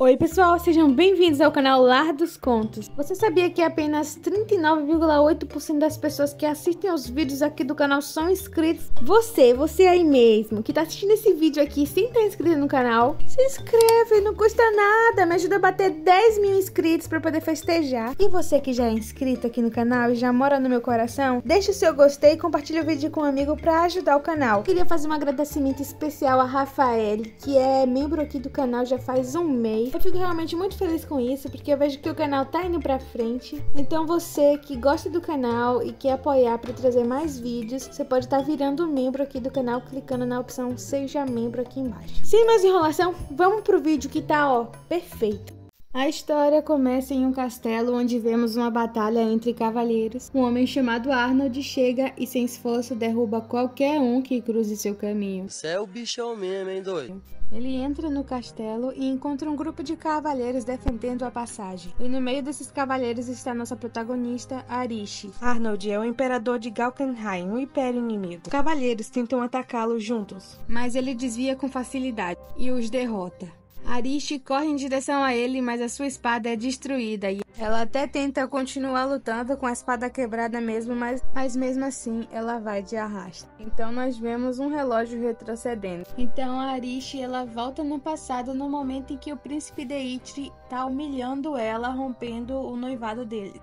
Oi pessoal, sejam bem-vindos ao canal Lar dos Contos. Você sabia que apenas 39,8% das pessoas que assistem aos vídeos aqui do canal são inscritos? Você aí mesmo, que tá assistindo esse vídeo aqui sem estar inscrito no canal, se inscreve, não custa nada, me ajuda a bater 10 mil inscritos pra poder festejar. E você que já é inscrito aqui no canal e já mora no meu coração, deixa o seu gostei e compartilha o vídeo com um amigo pra ajudar o canal. Queria fazer um agradecimento especial a Rafael, que é membro aqui do canal já faz um mês. Eu fico realmente muito feliz com isso, porque eu vejo que o canal tá indo pra frente. Então você que gosta do canal e quer apoiar para trazer mais vídeos, você pode estar virando membro aqui do canal, clicando na opção Seja Membro aqui embaixo. Sem mais enrolação, vamos pro vídeo que tá, ó, perfeito. A história começa em um castelo onde vemos uma batalha entre cavaleiros. Um homem chamado Arnold chega e sem esforço derruba qualquer um que cruze seu caminho. Você é o bichão mesmo, hein, doido? Ele entra no castelo e encontra um grupo de cavaleiros defendendo a passagem. E no meio desses cavaleiros está nossa protagonista, Arishi. Arnold é o imperador de Galkenheim, o império inimigo. Os cavaleiros tentam atacá-lo juntos, mas ele desvia com facilidade e os derrota. Arishi corre em direção a ele, mas a sua espada é destruída e ela até tenta continuar lutando com a espada quebrada mesmo, mas mesmo assim ela vai de arrasto. Então nós vemos um relógio retrocedendo. Então a Arishi ela volta no passado no momento em que o príncipe Deitri tá humilhando ela, rompendo o noivado dele.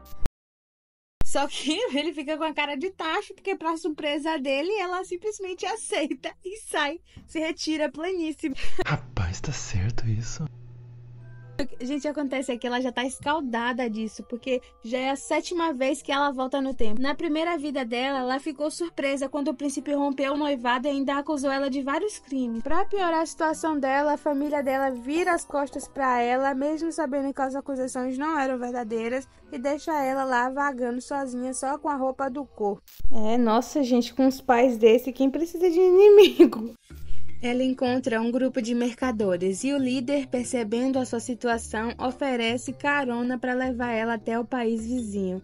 Só que ele fica com a cara de tacho, porque pra surpresa dele, ela simplesmente aceita e sai, se retira pleníssima. Rapaz, tá certo isso? Gente, acontece é que ela já tá escaldada disso, porque já é a 7ª vez que ela volta no tempo. Na primeira vida dela, ela ficou surpresa quando o príncipe rompeu o noivado e ainda acusou ela de vários crimes. Pra piorar a situação dela, a família dela vira as costas pra ela, mesmo sabendo que as acusações não eram verdadeiras, e deixa ela lá vagando sozinha, só com a roupa do corpo. Nossa, gente, com os pais desse, quem precisa de inimigo? Ela encontra um grupo de mercadores e o líder, percebendo a sua situação, oferece carona para levar ela até o país vizinho.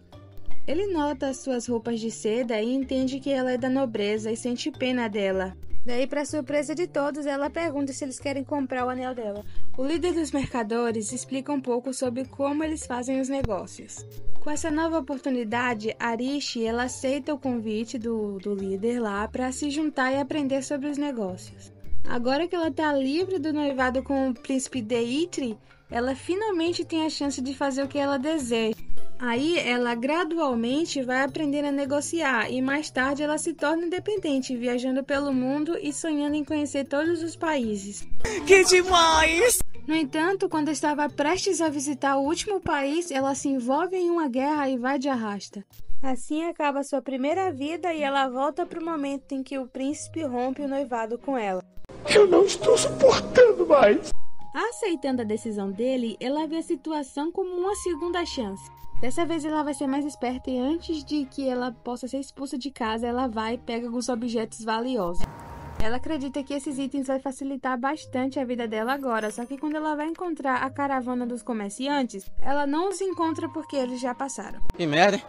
Ele nota as suas roupas de seda e entende que ela é da nobreza e sente pena dela. Daí, para surpresa de todos, ela pergunta se eles querem comprar o anel dela. O líder dos mercadores explica um pouco sobre como eles fazem os negócios. Com essa nova oportunidade, Arishi ela aceita o convite do líder lá para se juntar e aprender sobre os negócios. Agora que ela tá livre do noivado com o príncipe Deitri, ela finalmente tem a chance de fazer o que ela deseja. Aí ela gradualmente vai aprender a negociar e mais tarde ela se torna independente, viajando pelo mundo e sonhando em conhecer todos os países. Que demais! No entanto, quando estava prestes a visitar o último país, ela se envolve em uma guerra e vai de arrasta. Assim acaba sua primeira vida e ela volta para o momento em que o príncipe rompe o noivado com ela. Eu não estou suportando mais. Aceitando a decisão dele, ela vê a situação como uma segunda chance. Dessa vez ela vai ser mais esperta e antes de que ela possa ser expulsa de casa, ela vai e pega alguns objetos valiosos. Ela acredita que esses itens vai facilitar bastante a vida dela agora, só que quando ela vai encontrar a caravana dos comerciantes, ela não os encontra porque eles já passaram. Que merda, hein?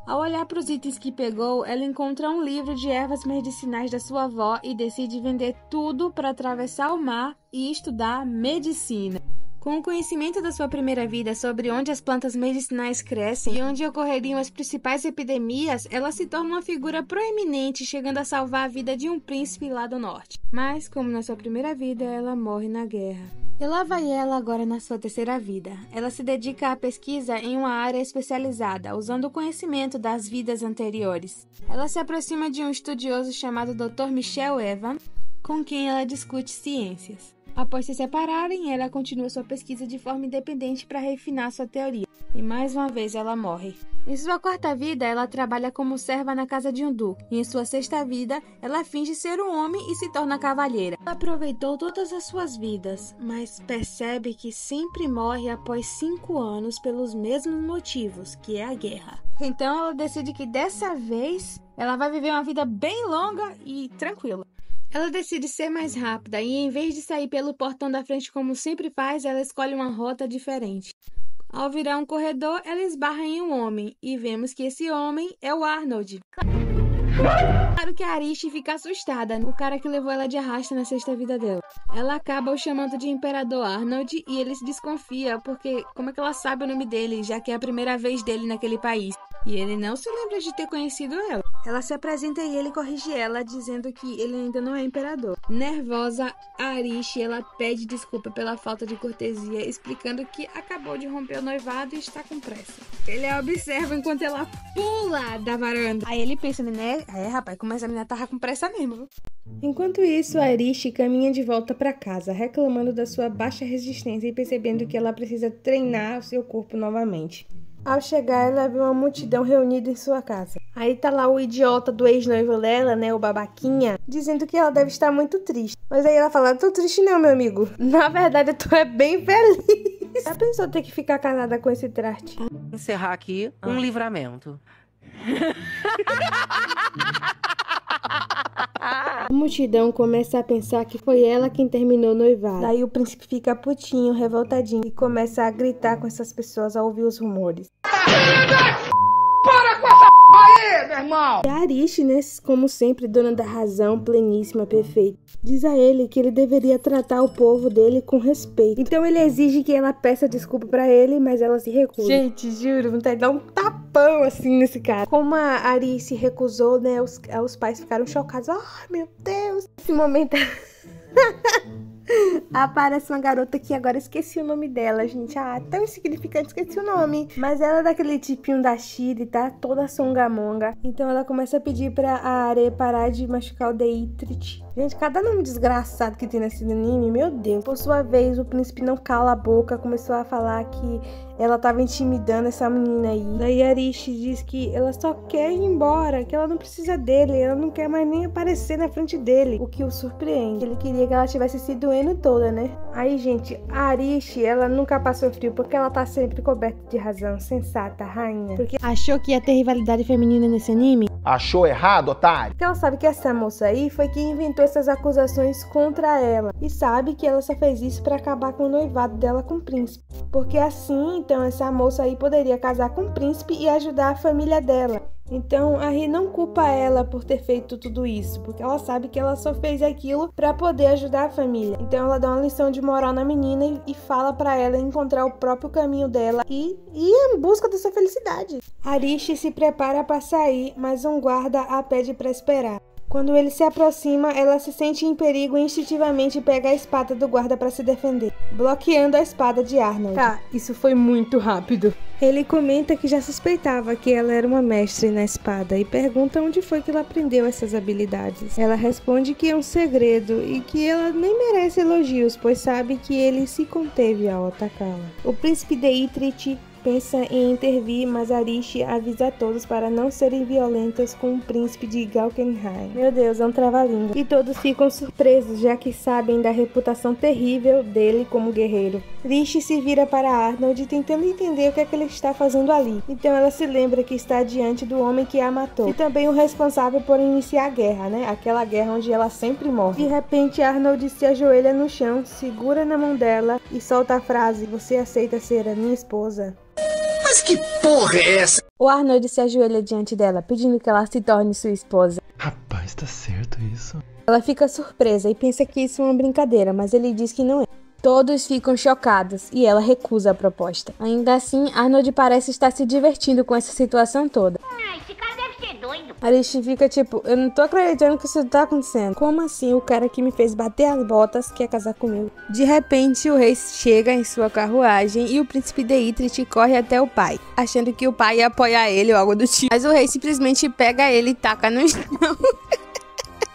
Ao olhar para os itens que pegou, ela encontra um livro de ervas medicinais da sua avó e decide vender tudo para atravessar o mar e estudar medicina. Com o conhecimento da sua primeira vida sobre onde as plantas medicinais crescem e onde ocorreriam as principais epidemias, ela se torna uma figura proeminente, chegando a salvar a vida de um príncipe lá do norte. Mas, como na sua primeira vida, ela morre na guerra. E lá vai ela agora na sua terceira vida. Ela se dedica à pesquisa em uma área especializada, usando o conhecimento das vidas anteriores. Ela se aproxima de um estudioso chamado Dr. Michel Evan, com quem ela discute ciências. Após se separarem, ela continua sua pesquisa de forma independente para refinar sua teoria. E mais uma vez ela morre. Em sua quarta vida, ela trabalha como serva na casa de um duque. E em sua sexta vida, ela finge ser um homem e se torna cavalheira. Ela aproveitou todas as suas vidas, mas percebe que sempre morre após 5 anos pelos mesmos motivos, que é a guerra. Então ela decide que dessa vez, ela vai viver uma vida bem longa e tranquila. Ela decide ser mais rápida e, em vez de sair pelo portão da frente como sempre faz, ela escolhe uma rota diferente. Ao virar um corredor, ela esbarra em um homem e vemos que esse homem é o Arnold. Claro que a Arishi fica assustada, o cara que levou ela de arrasto na sexta vida dela. Ela acaba o chamando de Imperador Arnold e ele se desconfia, porque como é que ela sabe o nome dele, já que é a primeira vez dele naquele país? E ele não se lembra de ter conhecido ela. Ela se apresenta e ele corrige ela, dizendo que ele ainda não é imperador. Nervosa, a Arishi, ela pede desculpa pela falta de cortesia, explicando que acabou de romper o noivado e está com pressa. Ele a observa enquanto ela pula da varanda. Aí ele pensa, né? Rapaz, como essa menina tava com pressa mesmo, viu? Enquanto isso, a Arishi caminha de volta para casa, reclamando da sua baixa resistência e percebendo que ela precisa treinar o seu corpo novamente. Ao chegar, ela vê uma multidão reunida em sua casa. Aí tá lá o idiota do ex-noivo dela, né, o babaquinha, dizendo que ela deve estar muito triste. Mas aí ela fala, tô triste não, meu amigo. Na verdade, tu é bem feliz. Já pensou ter que ficar casada com esse traste? Encerrar aqui um livramento. A multidão começa a pensar que foi ela quem terminou o noivado. Daí o príncipe fica putinho, revoltadinho e começa a gritar com essas pessoas ao ouvir os rumores. Para com essa aí, meu irmão! E a Arishi, né, como sempre, dona da razão, pleníssima, perfeita, diz a ele que ele deveria tratar o povo dele com respeito. Então ele exige que ela peça desculpa pra ele, mas ela se recusa. Gente, juro, vontade de dar um tapão assim nesse cara. Como a Ari se recusou, né, os pais ficaram chocados. Ai, meu Deus! Nesse momento... aparece uma garota que agora esqueci o nome dela, gente. Tão insignificante, esqueci o nome. Mas ela é daquele tipinho da Shiri, tá? Toda songamonga. Então ela começa a pedir pra Are parar de machucar o Dietrich. Gente, cada nome desgraçado que tem nesse anime, meu Deus. Por sua vez, o príncipe não cala a boca, começou a falar que ela tava intimidando essa menina aí. Daí Arishi diz que ela só quer ir embora, que ela não precisa dele, ela não quer mais nem aparecer na frente dele, o que o surpreende. Ele queria que ela tivesse se doendo toda, né? Aí, gente, a Arishi, ela nunca passou frio, porque ela tá sempre coberta de razão, sensata, rainha. Porque achou que ia ter rivalidade feminina nesse anime? Achou errado, otário? Porque ela sabe que essa moça aí foi quem inventou essas acusações contra ela. E sabe que ela só fez isso pra acabar com o noivado dela com o príncipe. Porque assim, então, essa moça aí poderia casar com o príncipe e ajudar a família dela. Então, a Ri não culpa ela por ter feito tudo isso, porque ela sabe que ela só fez aquilo pra poder ajudar a família. Então, ela dá uma lição de moral na menina e fala pra ela encontrar o próprio caminho dela e ir em busca dessa felicidade. Arishi se prepara pra sair, mas um guarda a pede pra esperar. Quando ele se aproxima, ela se sente em perigo e instintivamente pega a espada do guarda para se defender, bloqueando a espada de Arnold. Tá, isso foi muito rápido. Ele comenta que já suspeitava que ela era uma mestre na espada e pergunta onde foi que ela aprendeu essas habilidades. Ela responde que é um segredo e que ela nem merece elogios, pois sabe que ele se conteve ao atacá-la. O príncipe Dietrich pensa em intervir, mas Arishi avisa a todos para não serem violentos com o príncipe de Galkenheim. Meu Deus, é um trava-língua. E todos ficam surpresos, já que sabem da reputação terrível dele como guerreiro. Rishi se vira para Arnold, tentando entender o que é que ele está fazendo ali. Então ela se lembra que está diante do homem que a matou. E também o responsável por iniciar a guerra, né? Aquela guerra onde ela sempre morre. De repente, Arnold se ajoelha no chão, segura na mão dela e solta a frase: "Você aceita ser a minha esposa?" Mas que porra é essa? O Arnold se ajoelha diante dela, pedindo que ela se torne sua esposa. Rapaz, tá certo isso? Ela fica surpresa e pensa que isso é uma brincadeira, mas ele diz que não é. Todos ficam chocados e ela recusa a proposta. Ainda assim, Arnold parece estar se divertindo com essa situação toda. Esse cara deve ser doido. Arishi fica tipo, eu não tô acreditando que isso tá acontecendo. Como assim o cara que me fez bater as botas quer casar comigo? De repente, o rei chega em sua carruagem e o príncipe Dietrich corre até o pai, achando que o pai ia apoiar ele ou algo do tipo. Mas o rei simplesmente pega ele e taca no chão.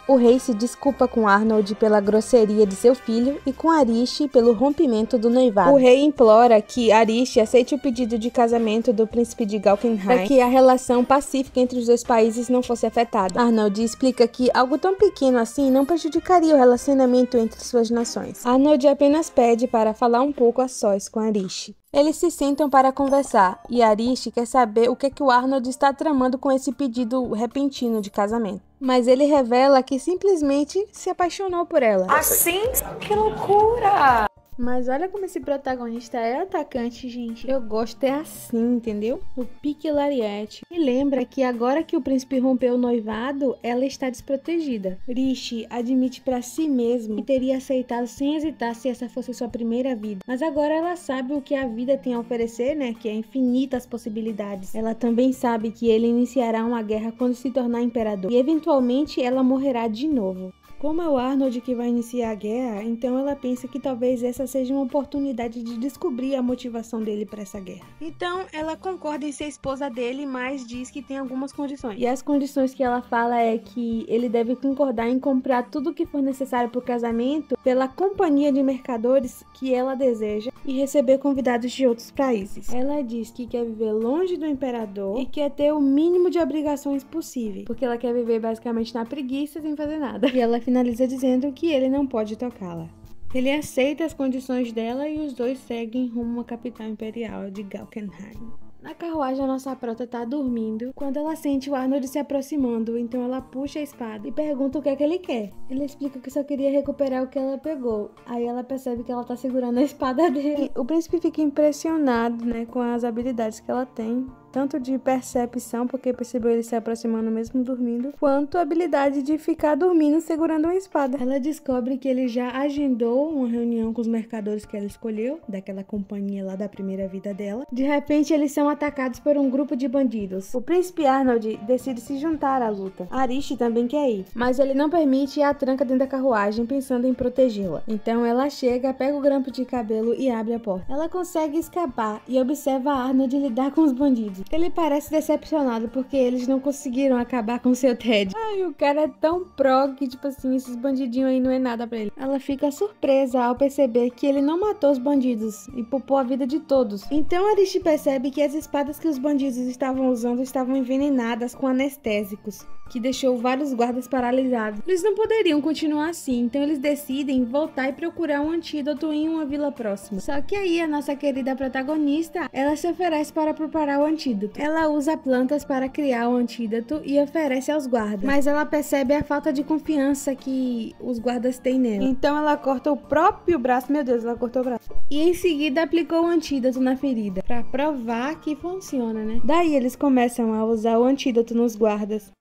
O rei se desculpa com Arnold pela grosseria de seu filho e com Arishi pelo rompimento do noivado. O rei implora que Arishi aceite o pedido de casamento do príncipe de Galkenheim para que a relação pacífica entre os dois países não fosse afetada. Arnold explica que algo tão pequeno assim não prejudicaria o relacionamento entre suas nações. Arnold apenas pede para falar um pouco a sós com Arishi. Eles se sentam para conversar e Arishi quer saber o que o Arnold está tramando com esse pedido repentino de casamento. Mas ele revela que simplesmente se apaixonou por ela. Assim? Que loucura! Mas olha como esse protagonista é atacante, gente. Eu gosto é assim, entendeu? O pique lariete. E lembra que agora que o príncipe rompeu o noivado, ela está desprotegida. Rishi admite pra si mesmo que teria aceitado sem hesitar se essa fosse sua primeira vida. Mas agora ela sabe o que a vida tem a oferecer, né? Que é infinitas possibilidades. Ela também sabe que ele iniciará uma guerra quando se tornar imperador. E eventualmente ela morrerá de novo. Como é o Arnold que vai iniciar a guerra, então ela pensa que talvez essa seja uma oportunidade de descobrir a motivação dele para essa guerra. Então ela concorda em ser esposa dele, mas diz que tem algumas condições. E as condições que ela fala é que ele deve concordar em comprar tudo o que for necessário para o casamento pela companhia de mercadores que ela deseja e receber convidados de outros países. Ela diz que quer viver longe do imperador e quer ter o mínimo de obrigações possível, porque ela quer viver basicamente na preguiça sem fazer nada. E ela finaliza dizendo que ele não pode tocá-la. Ele aceita as condições dela e os dois seguem rumo à capital imperial de Galkenheim. Na carruagem, a nossa prota tá dormindo quando ela sente o Arnold se aproximando, então ela puxa a espada e pergunta o que é que ele quer. Ele explica que só queria recuperar o que ela pegou. Aí ela percebe que ela tá segurando a espada dele. O príncipe fica impressionado, né, com as habilidades que ela tem. Tanto de percepção, porque percebeu ele se aproximando mesmo dormindo, quanto a habilidade de ficar dormindo segurando uma espada. Ela descobre que ele já agendou uma reunião com os mercadores que ela escolheu, daquela companhia lá da primeira vida dela. De repente, eles são atacados por um grupo de bandidos. O príncipe Arnold decide se juntar à luta. Arishi também quer ir, mas ele não permite e a tranca dentro da carruagem, pensando em protegê-la. Então ela chega, pega o grampo de cabelo e abre a porta. Ela consegue escapar e observa Arnold lidar com os bandidos. Ele parece decepcionado porque eles não conseguiram acabar com seu Ted. Ai, o cara é tão pró que, tipo assim, esses bandidinhos aí não é nada pra ele. Ela fica surpresa ao perceber que ele não matou os bandidos e poupou a vida de todos. Então Arishi percebe que as espadas que os bandidos estavam usando estavam envenenadas com anestésicos, que deixou vários guardas paralisados. Eles não poderiam continuar assim, então eles decidem voltar e procurar um antídoto em uma vila próxima. Só que aí a nossa querida protagonista, ela se oferece para preparar o antídoto. Ela usa plantas para criar o antídoto e oferece aos guardas, mas ela percebe a falta de confiança que os guardas têm nela. Então ela corta o próprio braço, meu Deus, ela cortou o braço. E em seguida aplicou o antídoto na ferida, para provar que funciona, né? Daí eles começam a usar o antídoto nos guardas.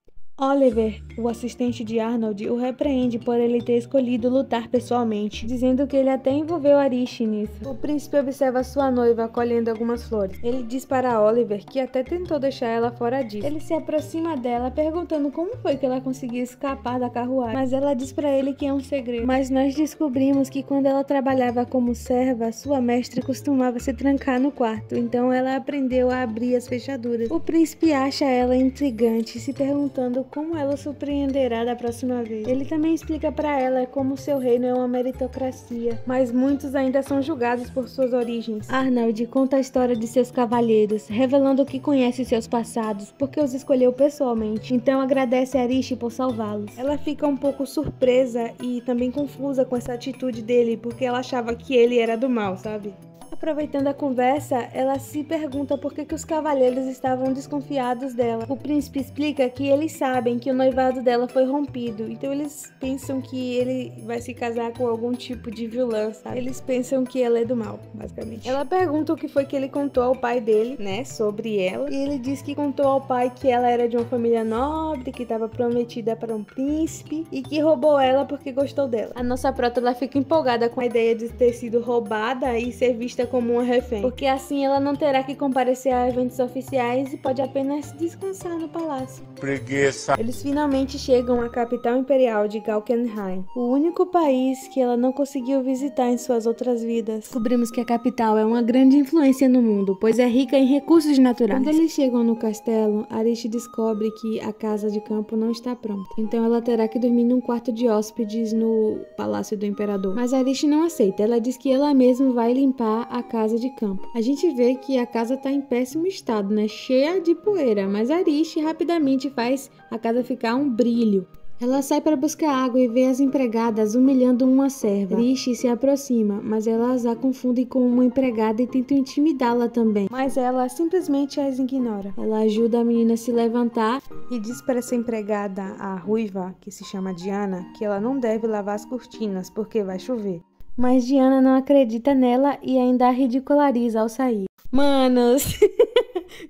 Oliver, o assistente de Arnold, o repreende por ele ter escolhido lutar pessoalmente, dizendo que ele até envolveu Arishi nisso. O príncipe observa sua noiva colhendo algumas flores. Ele diz para Oliver que até tentou deixar ela fora disso. Ele se aproxima dela perguntando como foi que ela conseguiu escapar da carruagem, mas ela diz para ele que é um segredo. Mas nós descobrimos que quando ela trabalhava como serva, sua mestre costumava se trancar no quarto, então ela aprendeu a abrir as fechaduras. O príncipe acha ela intrigante, se perguntando como ela o surpreenderá da próxima vez. Ele também explica para ela como seu reino é uma meritocracia, mas muitos ainda são julgados por suas origens. Arnold conta a história de seus cavalheiros, revelando que conhece seus passados, porque os escolheu pessoalmente, então agradece a Arishi por salvá-los. Ela fica um pouco surpresa e também confusa com essa atitude dele, porque ela achava que ele era do mal, sabe? Aproveitando a conversa, ela se pergunta por que os cavalheiros estavam desconfiados dela. O príncipe explica que eles sabem que o noivado dela foi rompido, então eles pensam que ele vai se casar com algum tipo de vilã, sabe? Eles pensam que ela é do mal, basicamente. Ela pergunta o que foi que ele contou ao pai dele, né, sobre ela, e ele diz que contou ao pai que ela era de uma família nobre, que estava prometida para um príncipe e que roubou ela porque gostou dela. A nossa prota, ela fica empolgada com a ideia de ter sido roubada e ser vista como uma refém, porque assim ela não terá que comparecer a eventos oficiais e pode apenas descansar no palácio. Preguiça. Eles finalmente chegam à capital imperial de Galkenheim, o único país que ela não conseguiu visitar em suas outras vidas. Descobrimos que a capital é uma grande influência no mundo, pois é rica em recursos naturais. Quando eles chegam no castelo, Arishi descobre que a casa de campo não está pronta, então ela terá que dormir num quarto de hóspedes no palácio do imperador. Mas Arishi não aceita, ela diz que ela mesma vai limpar a casa de campo. A gente vê que a casa tá em péssimo estado, né? Cheia de poeira, mas Arishi rapidamente faz a casa ficar um brilho. Ela sai para buscar água e vê as empregadas humilhando uma serva. Arishi se aproxima, mas elas a confundem com uma empregada e tentam intimidá-la também. Mas ela simplesmente as ignora. Ela ajuda a menina a se levantar e diz para essa empregada, a ruiva, que se chama Diana, que ela não deve lavar as cortinas porque vai chover. Mas Diana não acredita nela e ainda a ridiculariza ao sair. Manos,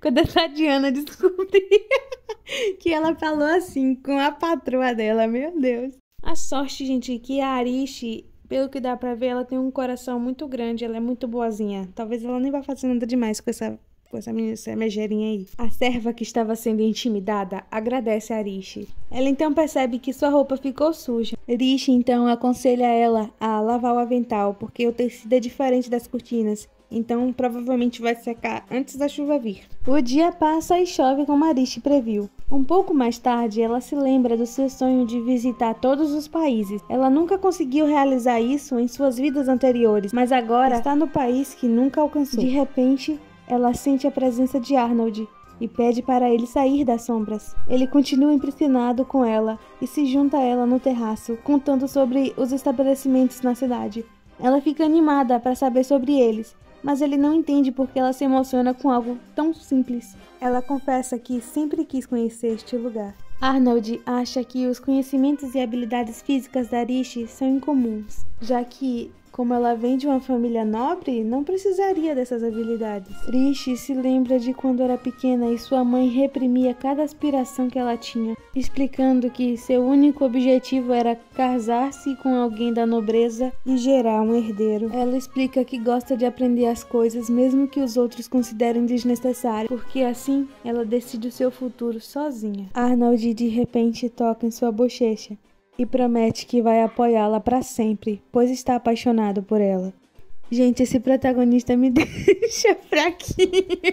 quando a Diana descobrir que ela falou assim com a patroa dela, meu Deus. A sorte, gente, que a Arishi, pelo que dá pra ver, ela tem um coração muito grande, ela é muito boazinha. Talvez ela nem vá fazer nada demais com essa menina, essa megerinha aí. A serva que estava sendo intimidada agradece a Arishi. Ela então percebe que sua roupa ficou suja. Arishi então aconselha ela a lavar o avental, porque o tecido é diferente das cortinas. Então provavelmente vai secar antes da chuva vir. O dia passa e chove como Arishi previu. Um pouco mais tarde, ela se lembra do seu sonho de visitar todos os países. Ela nunca conseguiu realizar isso em suas vidas anteriores, mas agora está no país que nunca alcançou. De repente, ela sente a presença de Arnold e pede para ele sair das sombras. Ele continua impressionado com ela e se junta a ela no terraço, contando sobre os estabelecimentos na cidade. Ela fica animada para saber sobre eles, mas ele não entende porque ela se emociona com algo tão simples. Ela confessa que sempre quis conhecer este lugar. Arnold acha que os conhecimentos e habilidades físicas da Arishi são incomuns, já que, como ela vem de uma família nobre, não precisaria dessas habilidades. Arishi se lembra de quando era pequena e sua mãe reprimia cada aspiração que ela tinha, explicando que seu único objetivo era casar-se com alguém da nobreza e gerar um herdeiro. Ela explica que gosta de aprender as coisas mesmo que os outros considerem desnecessário, porque assim ela decide o seu futuro sozinha. Arnold de repente toca em sua bochecha e promete que vai apoiá-la para sempre, pois está apaixonado por ela. Gente, esse protagonista me deixa fraquinha.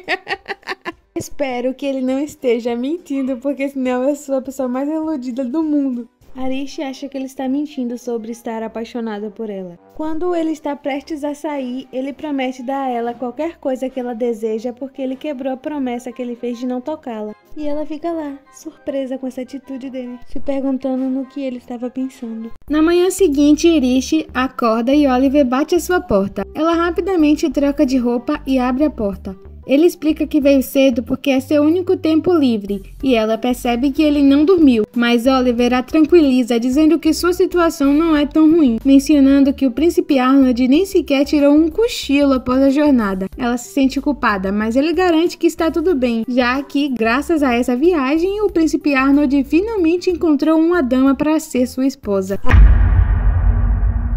Espero que ele não esteja mentindo, porque senão eu sou a pessoa mais iludida do mundo. Arishi acha que ele está mentindo sobre estar apaixonado por ela. Quando ele está prestes a sair, ele promete dar a ela qualquer coisa que ela deseja, porque ele quebrou a promessa que ele fez de não tocá-la. E ela fica lá, surpresa com essa atitude dele, se perguntando no que ele estava pensando. Na manhã seguinte, Arishi acorda e Oliver bate à sua porta. Ela rapidamente troca de roupa e abre a porta. Ele explica que veio cedo porque é seu único tempo livre, e ela percebe que ele não dormiu, mas Oliver a tranquiliza, dizendo que sua situação não é tão ruim, mencionando que o príncipe Arnold nem sequer tirou um cochilo após a jornada. Ela se sente culpada, mas ele garante que está tudo bem, já que, graças a essa viagem, o príncipe Arnold finalmente encontrou uma dama para ser sua esposa.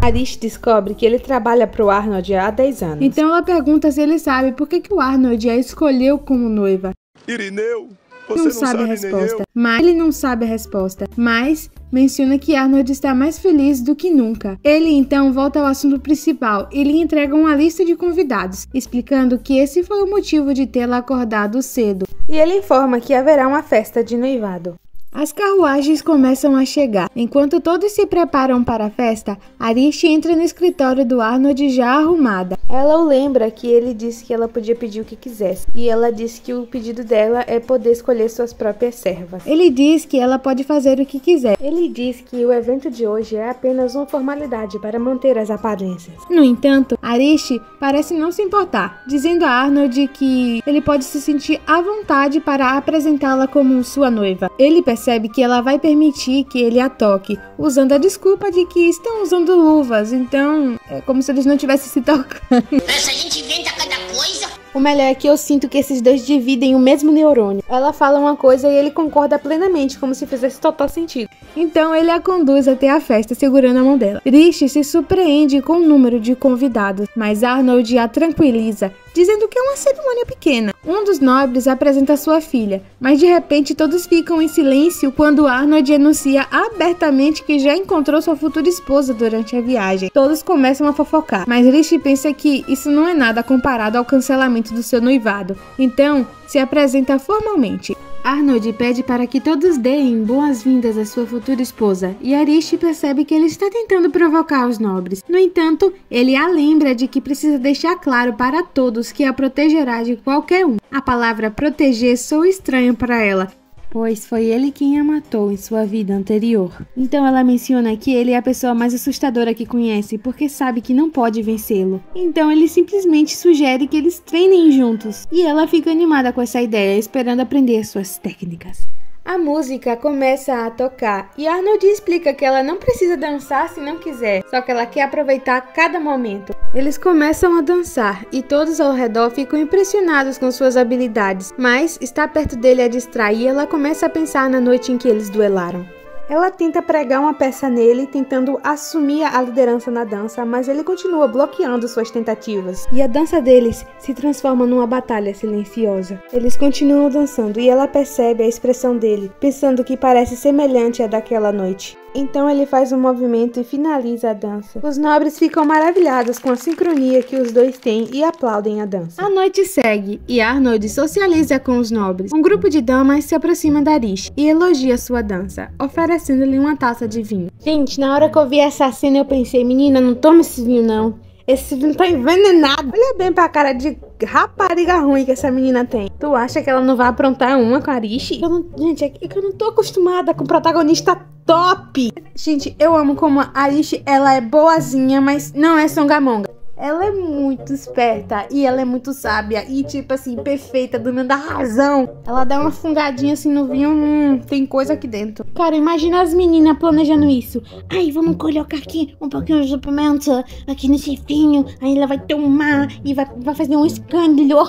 Arishi descobre que ele trabalha para o Arnold há 10 anos. Então ela pergunta se ele sabe por que o Arnold a escolheu como noiva. Irineu, você não sabe a resposta. Mas ele não sabe a resposta, mas menciona que Arnold está mais feliz do que nunca. Ele então volta ao assunto principal e lhe entrega uma lista de convidados, explicando que esse foi o motivo de tê-la acordado cedo. E ele informa que haverá uma festa de noivado. As carruagens começam a chegar. Enquanto todos se preparam para a festa, Arishi entra no escritório do Arnold já arrumada. Ela o lembra que ele disse que ela podia pedir o que quisesse, e ela disse que o pedido dela é poder escolher suas próprias servas. Ele diz que ela pode fazer o que quiser. Ele diz que o evento de hoje é apenas uma formalidade para manter as aparências. No entanto, Arishi parece não se importar, dizendo a Arnold que ele pode se sentir à vontade para apresentá-la como sua noiva. Ele percebe que ela vai permitir que ele a toque, usando a desculpa de que estão usando luvas, então é como se eles não tivessem se tocando. Essa gente inventa cada coisa. O melhor é que eu sinto que esses dois dividem o mesmo neurônio. Ela fala uma coisa e ele concorda plenamente, como se fizesse total sentido. Então ele a conduz até a festa, segurando a mão dela. Arishi se surpreende com o número de convidados, mas Arnold a tranquiliza, dizendo que é uma cerimônia pequena. Um dos nobres apresenta sua filha, mas de repente todos ficam em silêncio quando Arnold anuncia abertamente que já encontrou sua futura esposa durante a viagem. Todos começam a fofocar, mas Arishi pensa que isso não é nada comparado ao cancelamento do seu noivado, então se apresenta formalmente. Arnold pede para que todos deem boas-vindas à sua futura esposa, e Arishi percebe que ele está tentando provocar os nobres. No entanto, ele a lembra de que precisa deixar claro para todos que a protegerá de qualquer um. A palavra proteger soa estranho para ela, pois foi ele quem a matou em sua vida anterior. Então ela menciona que ele é a pessoa mais assustadora que conhece, porque sabe que não pode vencê-lo. Então ele simplesmente sugere que eles treinem juntos, e ela fica animada com essa ideia, esperando aprender suas técnicas. A música começa a tocar e Arnold explica que ela não precisa dançar se não quiser, só que ela quer aproveitar cada momento. Eles começam a dançar e todos ao redor ficam impressionados com suas habilidades, mas estar perto dele a distrai e ela começa a pensar na noite em que eles duelaram. Ela tenta pregar uma peça nele, tentando assumir a liderança na dança, mas ele continua bloqueando suas tentativas. E a dança deles se transforma numa batalha silenciosa. Eles continuam dançando e ela percebe a expressão dele, pensando que parece semelhante à daquela noite. Então ele faz um movimento e finaliza a dança. Os nobres ficam maravilhados com a sincronia que os dois têm e aplaudem a dança. A noite segue e Arnold socializa com os nobres. Um grupo de damas se aproxima da Arish e elogia sua dança, oferecendo-lhe uma taça de vinho. Gente, na hora que eu vi essa cena eu pensei, menina, não toma esse vinho não. Esse vinho tá envenenado. Olha bem pra cara de rapariga ruim que essa menina tem. Tu acha que ela não vai aprontar uma com a Arish? Gente, é que eu não tô acostumada com protagonista top. Gente, eu amo como a Arish, ela é boazinha, mas não é songamonga. Ela é muito esperta e ela é muito sábia e, tipo assim, perfeita, dona da razão. Ela dá uma fungadinha assim no vinho, tem coisa aqui dentro. Cara, imagina as meninas planejando isso. Aí, vamos colocar aqui um pouquinho de pimenta aqui nesse vinho. Aí ela vai tomar e vai fazer um escândalo.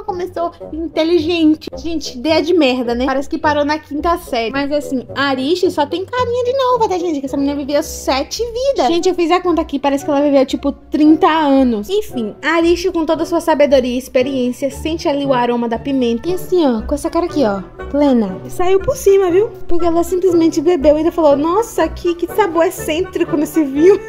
Começou inteligente. Gente, ideia de merda, né? Parece que parou na 5ª série. Mas assim, a Arish só tem carinha de nova, tá, gente? Que essa menina viveu 7 vidas. Gente, eu fiz a conta aqui, parece que ela viveu, tipo, 30 anos. Enfim, a Arish, com toda a sua sabedoria e experiência, sente ali o aroma da pimenta. E assim, ó, com essa cara aqui, ó, plena. Saiu por cima, viu? Porque ela simplesmente bebeu e ainda falou, nossa, que sabor excêntrico nesse vinho.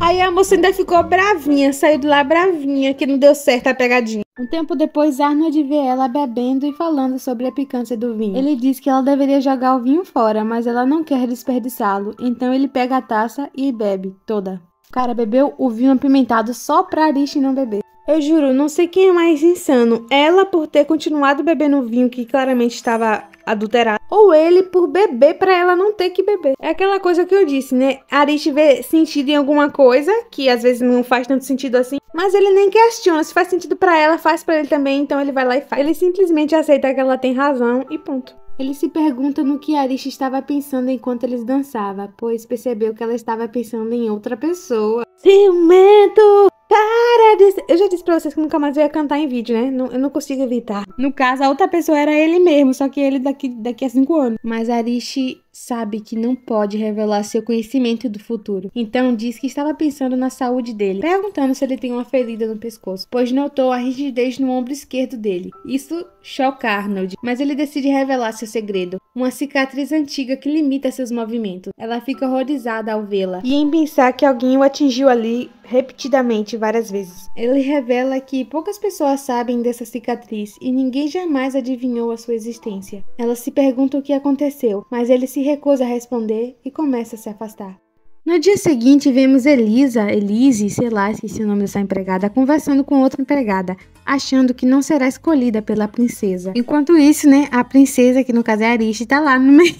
Aí a moça ainda ficou bravinha, saiu de lá bravinha, que não deu certo a pegadinha. Um tempo depois, Arnold vê ela bebendo e falando sobre a picância do vinho. Ele diz que ela deveria jogar o vinho fora, mas ela não quer desperdiçá-lo. Então ele pega a taça e bebe toda. O cara bebeu o vinho apimentado só pra Arish não beber. Eu juro, não sei quem é mais insano. Ela por ter continuado bebendo o vinho que claramente estava adulterado, ou ele por beber pra ela não ter que beber. É aquela coisa que eu disse, né? Arish vê sentido em alguma coisa, que às vezes não faz tanto sentido assim, mas ele nem questiona. Se faz sentido pra ela, faz pra ele também, então ele vai lá e faz. Ele simplesmente aceita que ela tem razão e ponto. Ele se pergunta no que Arish estava pensando enquanto eles dançavam, pois percebeu que ela estava pensando em outra pessoa. Ciumento! Para de... Eu já disse pra vocês que nunca mais eu ia cantar em vídeo, né? Eu não consigo evitar. No caso, a outra pessoa era ele mesmo, só que ele daqui a 5 anos. Mas Arish sabe que não pode revelar seu conhecimento do futuro. Então diz que estava pensando na saúde dele, perguntando se ele tem uma ferida no pescoço, pois notou a rigidez no ombro esquerdo dele. Isso choca Arnold, mas ele decide revelar seu segredo, uma cicatriz antiga que limita seus movimentos. Ela fica horrorizada ao vê-la e em pensar que alguém o atingiu ali repetidamente várias vezes. Ele revela que poucas pessoas sabem dessa cicatriz e ninguém jamais adivinhou a sua existência. Ela se pergunta o que aconteceu, mas ele se recusa a responder e começa a se afastar. No dia seguinte, vemos Elise, sei lá, esqueci o nome dessa empregada, conversando com outra empregada, achando que não será escolhida pela princesa. Enquanto isso, né, a princesa, que no caso é a Arish, tá lá no meio,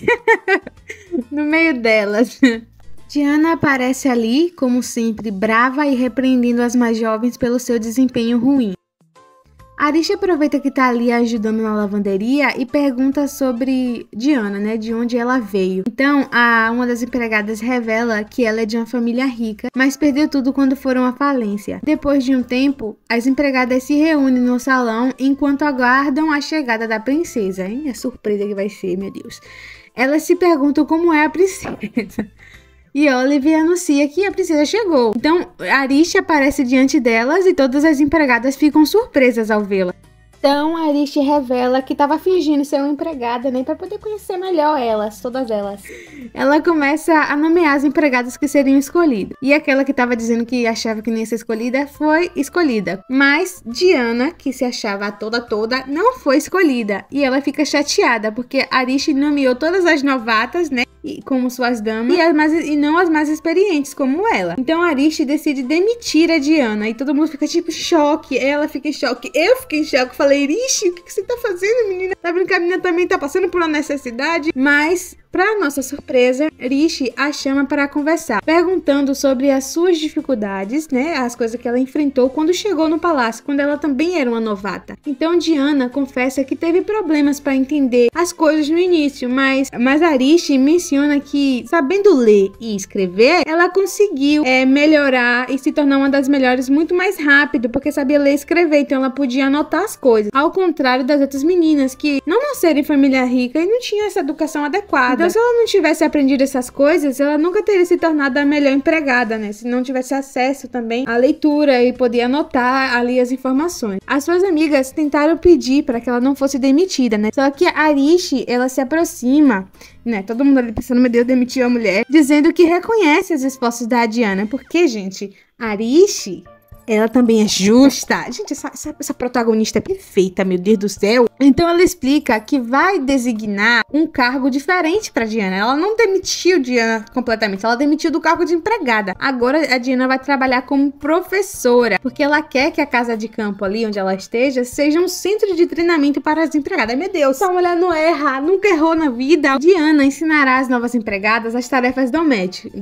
no meio delas. Diana aparece ali, como sempre, brava e repreendendo as mais jovens pelo seu desempenho ruim. Arish aproveita que tá ali ajudando na lavanderia e pergunta sobre Diana, né, de onde ela veio. Então, uma das empregadas revela que ela é de uma família rica, mas perdeu tudo quando foram à falência. Depois de um tempo, as empregadas se reúnem no salão enquanto aguardam a chegada da princesa. Hein? A surpresa que vai ser, meu Deus. Elas se perguntam como é a princesa. E Olive anuncia que a princesa chegou. Então, Arish aparece diante delas e todas as empregadas ficam surpresas ao vê-la. Então, Arish revela que estava fingindo ser uma empregada, né, para poder conhecer melhor elas, todas elas. Ela começa a nomear as empregadas que seriam escolhidas. E aquela que estava dizendo que achava que não ia ser escolhida, foi escolhida. Mas Diana, que se achava toda, não foi escolhida. E ela fica chateada, porque Arish nomeou todas as novatas, né, como suas damas, e não as mais experientes, como ela. Então Arish decide demitir a Diana, e todo mundo fica tipo em choque. Ela fica em choque, eu fiquei em choque, falei, falei, ixi, o que você tá fazendo, menina? Tá brincando, a menina também tá passando por uma necessidade. Mas, pra nossa surpresa, Rishi a chama para conversar, perguntando sobre as suas dificuldades, né? As coisas que ela enfrentou quando chegou no palácio, quando ela também era uma novata. Então, Diana confessa que teve problemas para entender as coisas no início, mas a Rishi menciona que, sabendo ler e escrever, ela conseguiu melhorar e se tornar uma das melhores muito mais rápido, porque sabia ler e escrever, então ela podia anotar as coisas. Ao contrário das outras meninas que não nasceram em família rica e não tinham essa educação adequada. Então, se ela não tivesse aprendido essas coisas, ela nunca teria se tornado a melhor empregada, né? Se não tivesse acesso também à leitura e poder anotar ali as informações. As suas amigas tentaram pedir para que ela não fosse demitida, né? Só que a Rishi, ela se aproxima, né? Todo mundo ali pensando, meu Deus, demitiu a mulher, dizendo que reconhece os esforços da Diana, porque, gente, a Rishi, ela também é justa. Gente, essa protagonista é perfeita, meu Deus do céu. Então ela explica que vai designar um cargo diferente pra Diana. Ela não demitiu Diana completamente, ela demitiu do cargo de empregada. Agora a Diana vai trabalhar como professora, porque ela quer que a casa de campo ali onde ela esteja seja um centro de treinamento para as empregadas. Meu Deus, essa mulher não erra, nunca errou na vida. Diana ensinará as novas empregadas as tarefas domésticas,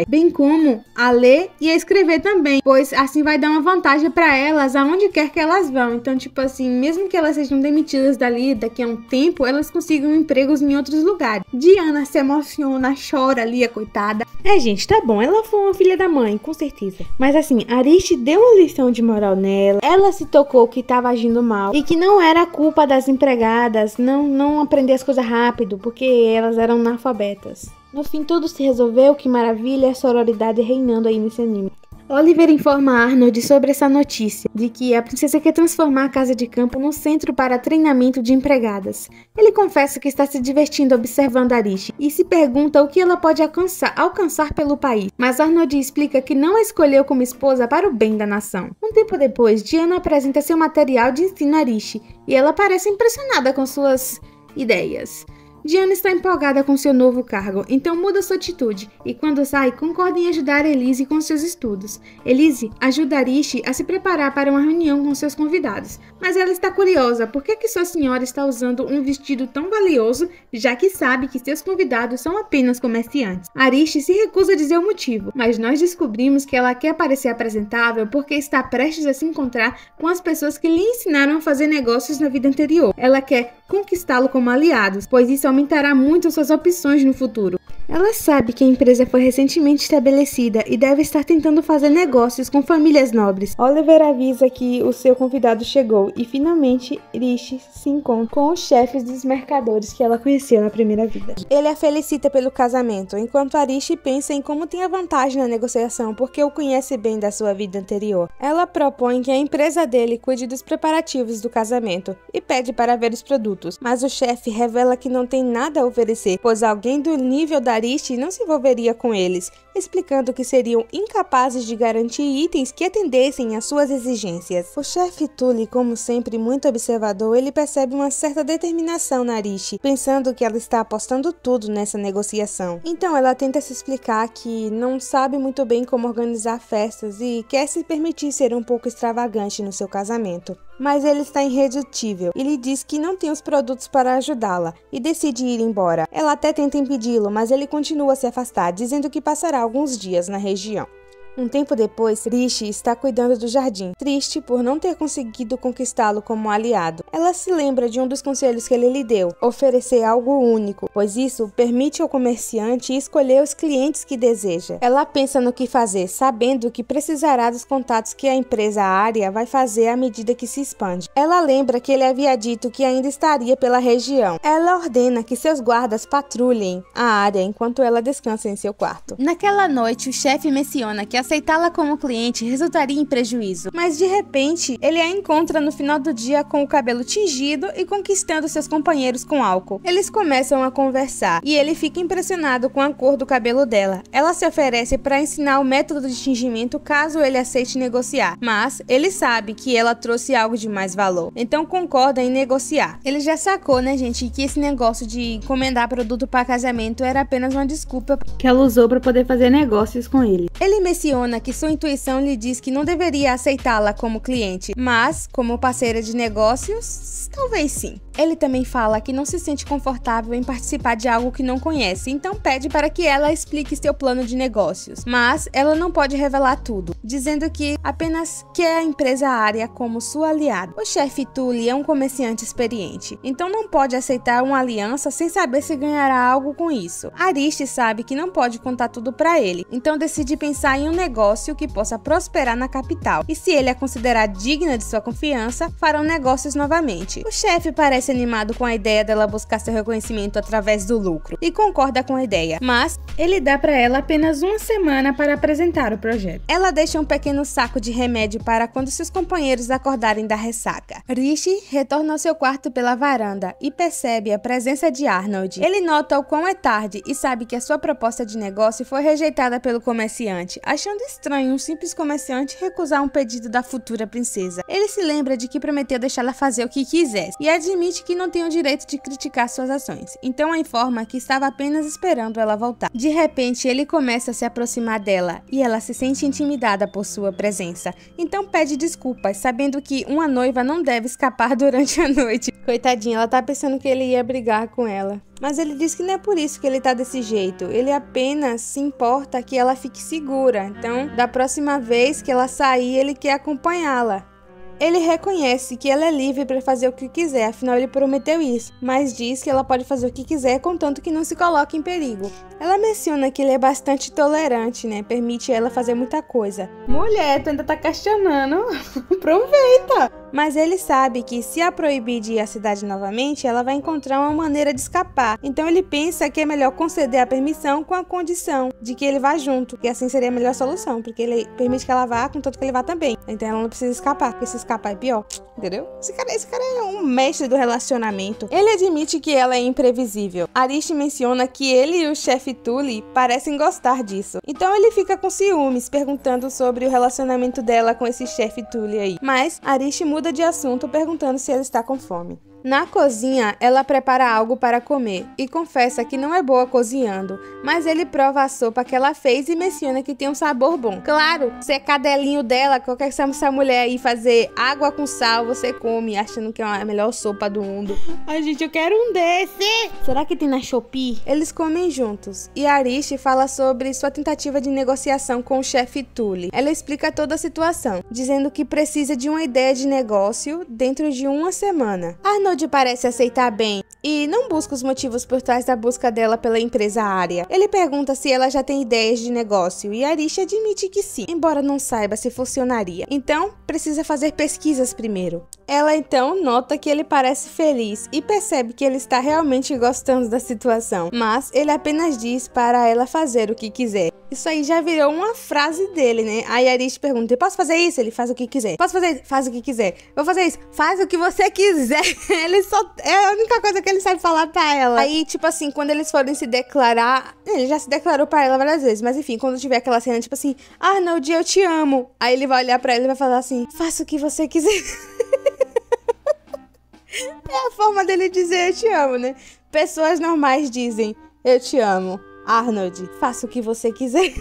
bem como a ler e a escrever também, pois assim vai dar uma vantagem para elas aonde quer que elas vão. Então, tipo assim, mesmo que elas sejam demitidas dali daqui a um tempo, elas consigam empregos em outros lugares. Diana se emociona, chora ali, a coitada. Gente, tá bom, ela foi uma filha da mãe, com certeza. Mas assim, a Rishi deu uma lição de moral nela. Ela se tocou que tava agindo mal e que não era culpa das empregadas não aprender as coisas rápido, porque elas eram analfabetas. No fim, tudo se resolveu, que maravilha, a sororidade reinando aí nesse anime. Oliver informa Arnold sobre essa notícia, de que a princesa quer transformar a casa de campo num centro para treinamento de empregadas. Ele confessa que está se divertindo observando a Rishi e se pergunta o que ela pode alcançar pelo país, mas Arnold explica que não a escolheu como esposa para o bem da nação. Um tempo depois, Diana apresenta seu material de ensino a Rishi e ela parece impressionada com suas ideias. Diana está empolgada com seu novo cargo, então muda sua atitude e quando sai, concorda em ajudar Elise com seus estudos. Elise ajuda Rishi a se preparar para uma reunião com seus convidados, mas ela está curiosa por que sua senhora está usando um vestido tão valioso, já que sabe que seus convidados são apenas comerciantes. Rishi se recusa a dizer o motivo, mas nós descobrimos que ela quer parecer apresentável porque está prestes a se encontrar com as pessoas que lhe ensinaram a fazer negócios na vida anterior. Ela quer conquistá-lo como aliados, pois isso aumentará muito suas opções no futuro. Ela sabe que a empresa foi recentemente estabelecida e deve estar tentando fazer negócios com famílias nobres. Oliver avisa que o seu convidado chegou e finalmente Rishi se encontra com os chefes dos mercadores que ela conheceu na primeira vida. Ele a felicita pelo casamento, enquanto a Rishi pensa em como tem a vantagem na negociação porque o conhece bem da sua vida anterior. Ela propõe que a empresa dele cuide dos preparativos do casamento e pede para ver os produtos, mas o chefe revela que não tem nada a oferecer, pois alguém do nível da Rishi não se envolveria com eles, explicando que seriam incapazes de garantir itens que atendessem às suas exigências. O chefe Tully, como sempre muito observador, ele percebe uma certa determinação na Rishi, pensando que ela está apostando tudo nessa negociação. Então ela tenta se explicar que não sabe muito bem como organizar festas e quer se permitir ser um pouco extravagante no seu casamento. Mas ele está irredutível e lhe diz que não tem os produtos para ajudá-la e decide ir embora. Ela até tenta impedi-lo, mas ele continua a se afastar, dizendo que passará alguns dias na região. Um tempo depois, Rishi está cuidando do jardim, triste por não ter conseguido conquistá-lo como aliado. Ela se lembra de um dos conselhos que ele lhe deu, oferecer algo único, pois isso permite ao comerciante escolher os clientes que deseja. Ela pensa no que fazer, sabendo que precisará dos contatos que a empresa Arya vai fazer à medida que se expande. Ela lembra que ele havia dito que ainda estaria pela região. Ela ordena que seus guardas patrulhem a área enquanto ela descansa em seu quarto. Naquela noite, o chefe menciona que aceitá-la como cliente resultaria em prejuízo, mas de repente ele a encontra no final do dia com o cabelo tingido e conquistando seus companheiros com álcool. Eles começam a conversar e ele fica impressionado com a cor do cabelo dela. Ela se oferece para ensinar o método de tingimento caso ele aceite negociar, mas ele sabe que ela trouxe algo de mais valor, então concorda em negociar. Ele já sacou, né, gente, que esse negócio de encomendar produto para casamento era apenas uma desculpa que ela usou para poder fazer negócios com ele. Ele menciona menciona que sua intuição lhe diz que não deveria aceitá-la como cliente, mas como parceira de negócios, talvez sim. Ele também fala que não se sente confortável em participar de algo que não conhece, então pede para que ela explique seu plano de negócios. Mas ela não pode revelar tudo, dizendo que apenas quer a empresa Aria como sua aliada. O chefe Tully é um comerciante experiente, então não pode aceitar uma aliança sem saber se ganhará algo com isso. Ariste sabe que não pode contar tudo para ele, então decide pensar em um negócio que possa prosperar na capital, e se ele a considerar digna de sua confiança, farão negócios novamente. O chefe parece animado com a ideia dela buscar seu reconhecimento através do lucro e concorda com a ideia, mas ele dá para ela apenas uma semana para apresentar o projeto. Ela deixa um pequeno saco de remédio para quando seus companheiros acordarem da ressaca. Rishi retorna ao seu quarto pela varanda e percebe a presença de Arnold. Ele nota o quão é tarde e sabe que a sua proposta de negócio foi rejeitada pelo comerciante, achando estranho um simples comerciante recusar um pedido da futura princesa. Ele se lembra de que prometeu deixá-la fazer o que quisesse e admite que não tem o direito de criticar suas ações, então a informa que estava apenas esperando ela voltar. De repente, ele começa a se aproximar dela e ela se sente intimidada por sua presença, então pede desculpas, sabendo que uma noiva não deve escapar durante a noite. Coitadinha, ela tá pensando que ele ia brigar com ela. Mas ele diz que não é por isso que ele tá desse jeito, ele apenas se importa que ela fique segura, então da próxima vez que ela sair, ele quer acompanhá-la. Ele reconhece que ela é livre para fazer o que quiser, afinal ele prometeu isso, mas diz que ela pode fazer o que quiser, contanto que não se coloque em perigo. Ela menciona que ele é bastante tolerante, né? Permite ela fazer muita coisa. Mulher, tu ainda tá questionando? Aproveita! Mas ele sabe que se a proibir de ir à cidade novamente, ela vai encontrar uma maneira de escapar. Então ele pensa que é melhor conceder a permissão com a condição de que ele vá junto, que assim seria a melhor solução, porque ele permite que ela vá, contanto que ele vá também. Então ela não precisa escapar, porque se escapar é pior, entendeu? Esse cara é um mestre do relacionamento. Ele admite que ela é imprevisível. Ariste menciona que ele e o chefe Tully parecem gostar disso. Então ele fica com ciúmes, perguntando sobre o relacionamento dela com esse chefe Tully aí. Mas Ariste muda de assunto, perguntando se ele está com fome. Na cozinha, ela prepara algo para comer e confessa que não é boa cozinhando, mas ele prova a sopa que ela fez e menciona que tem um sabor bom. Claro, se é cadelinho dela, qualquer essa mulher aí fazer água com sal, você come, achando que é a melhor sopa do mundo. Ai, gente, eu quero um desse! Será que tem na Shopee? Eles comem juntos e Ariste fala sobre sua tentativa de negociação com o chefe Tully. Ela explica toda a situação, dizendo que precisa de uma ideia de negócio dentro de uma semana. Arnold parece aceitar bem e não busca os motivos por trás da busca dela pela empresa Aria. Ele pergunta se ela já tem ideias de negócio e Ariste admite que sim, embora não saiba se funcionaria. Então, precisa fazer pesquisas primeiro. Ela então nota que ele parece feliz e percebe que ele está realmente gostando da situação, mas ele apenas diz para ela fazer o que quiser. Isso aí já virou uma frase dele, né? Aí Ariste pergunta, eu posso fazer isso? Ele faz o que quiser. Posso fazer? Faz o que quiser. Eu vou fazer isso? Faz o que você quiser. Ele só... é a única coisa que ele sabe falar pra ela. Aí, tipo assim, quando eles forem se declarar... Ele já se declarou pra ela várias vezes, mas enfim, quando tiver aquela cena, tipo assim, Arnold, eu te amo. Aí ele vai olhar pra ela e vai falar assim, faça o que você quiser. É a forma dele dizer eu te amo, né? Pessoas normais dizem, eu te amo. Arnold, faça o que você quiser.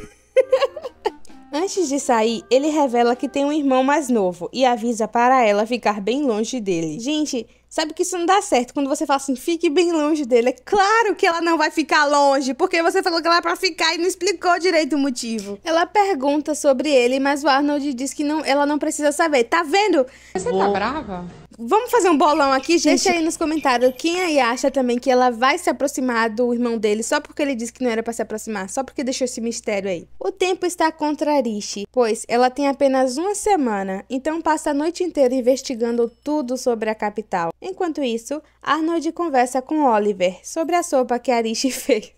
Antes de sair, ele revela que tem um irmão mais novo e avisa para ela ficar bem longe dele. Gente, sabe que isso não dá certo quando você fala assim, fique bem longe dele. É claro que ela não vai ficar longe, porque você falou que ela é pra ficar e não explicou direito o motivo. Ela pergunta sobre ele, mas o Arnold diz que não, ela não precisa saber. Tá vendo? Você tá brava? Vamos fazer um bolão aqui, gente? Deixa aí nos comentários quem aí acha também que ela vai se aproximar do irmão dele só porque ele disse que não era pra se aproximar, só porque deixou esse mistério aí. O tempo está contra Ariste, pois ela tem apenas uma semana, então passa a noite inteira investigando tudo sobre a capital. Enquanto isso, Arnold conversa com Oliver sobre a sopa que Ariste fez,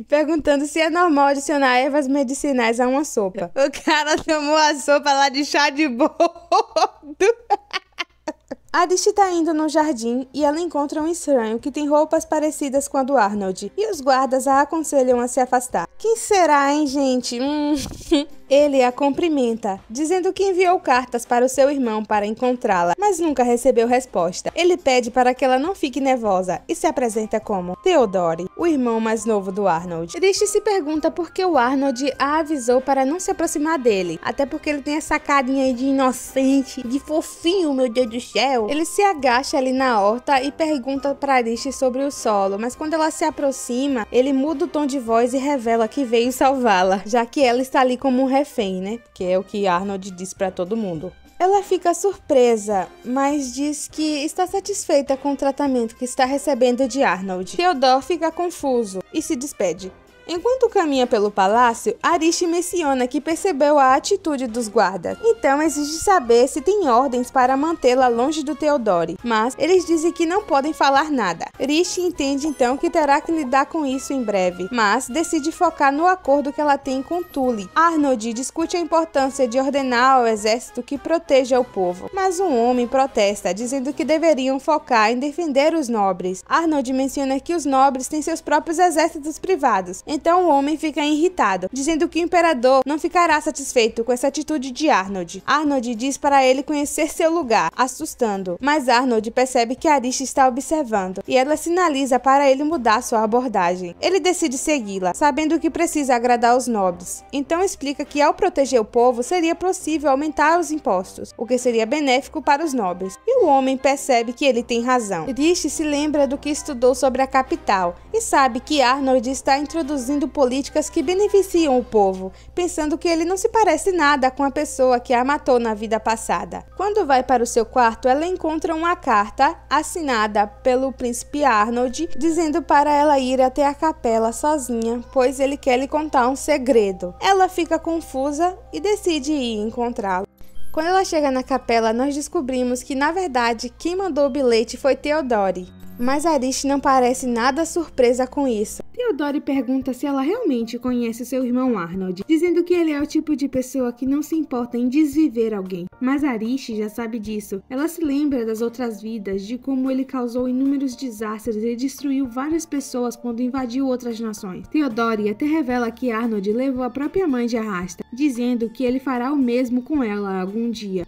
perguntando se é normal adicionar ervas medicinais a uma sopa. O cara tomou a sopa lá de chá de boldo. Ariste tá indo no jardim e ela encontra um estranho que tem roupas parecidas com a do Arnold. E os guardas a aconselham a se afastar. Quem será, hein, gente? Ele a cumprimenta, dizendo que enviou cartas para o seu irmão para encontrá-la, mas nunca recebeu resposta. Ele pede para que ela não fique nervosa e se apresenta como Theodore, o irmão mais novo do Arnold. Rishi se pergunta por que o Arnold a avisou para não se aproximar dele, até porque ele tem essa carinha aí de inocente, de fofinho, meu Deus do céu. Ele se agacha ali na horta e pergunta para Rishi sobre o solo, mas quando ela se aproxima, ele muda o tom de voz e revela que veio salvá-la, já que ela está ali como um refém, né? Que é o que Arnold diz pra todo mundo. Ela fica surpresa, mas diz que está satisfeita com o tratamento que está recebendo de Arnold. Theodore fica confuso e se despede. Enquanto caminha pelo palácio, Rishi menciona que percebeu a atitude dos guardas, então exige saber se tem ordens para mantê-la longe do Theodore, mas eles dizem que não podem falar nada. Rishi entende então que terá que lidar com isso em breve, mas decide focar no acordo que ela tem com Tully. Arnold discute a importância de ordenar ao exército que proteja o povo, mas um homem protesta, dizendo que deveriam focar em defender os nobres. Arnold menciona que os nobres têm seus próprios exércitos privados, então o homem fica irritado, dizendo que o imperador não ficará satisfeito com essa atitude de Arnold. Arnold diz para ele conhecer seu lugar, assustando, mas Arnold percebe que Rishi está observando, e ela sinaliza para ele mudar sua abordagem. Ele decide segui-la, sabendo que precisa agradar os nobres, então explica que ao proteger o povo seria possível aumentar os impostos, o que seria benéfico para os nobres, e o homem percebe que ele tem razão. Rishi se lembra do que estudou sobre a capital, e sabe que Arnold está introduzindo políticas que beneficiam o povo, pensando que ele não se parece nada com a pessoa que a matou na vida passada. Quando vai para o seu quarto, ela encontra uma carta assinada pelo príncipe Arnold, dizendo para ela ir até a capela sozinha, pois ele quer lhe contar um segredo. Ela fica confusa e decide ir encontrá-lo. Quando ela chega na capela, nós descobrimos que, na verdade, quem mandou o bilhete foi Theodore. Mas Rishi não parece nada surpresa com isso. Theodore pergunta se ela realmente conhece seu irmão Arnold, dizendo que ele é o tipo de pessoa que não se importa em desviver alguém. Mas Rishi já sabe disso. Ela se lembra das outras vidas, de como ele causou inúmeros desastres e destruiu várias pessoas quando invadiu outras nações. Theodore até revela que Arnold levou a própria mãe de arrasta, dizendo que ele fará o mesmo com ela algum dia.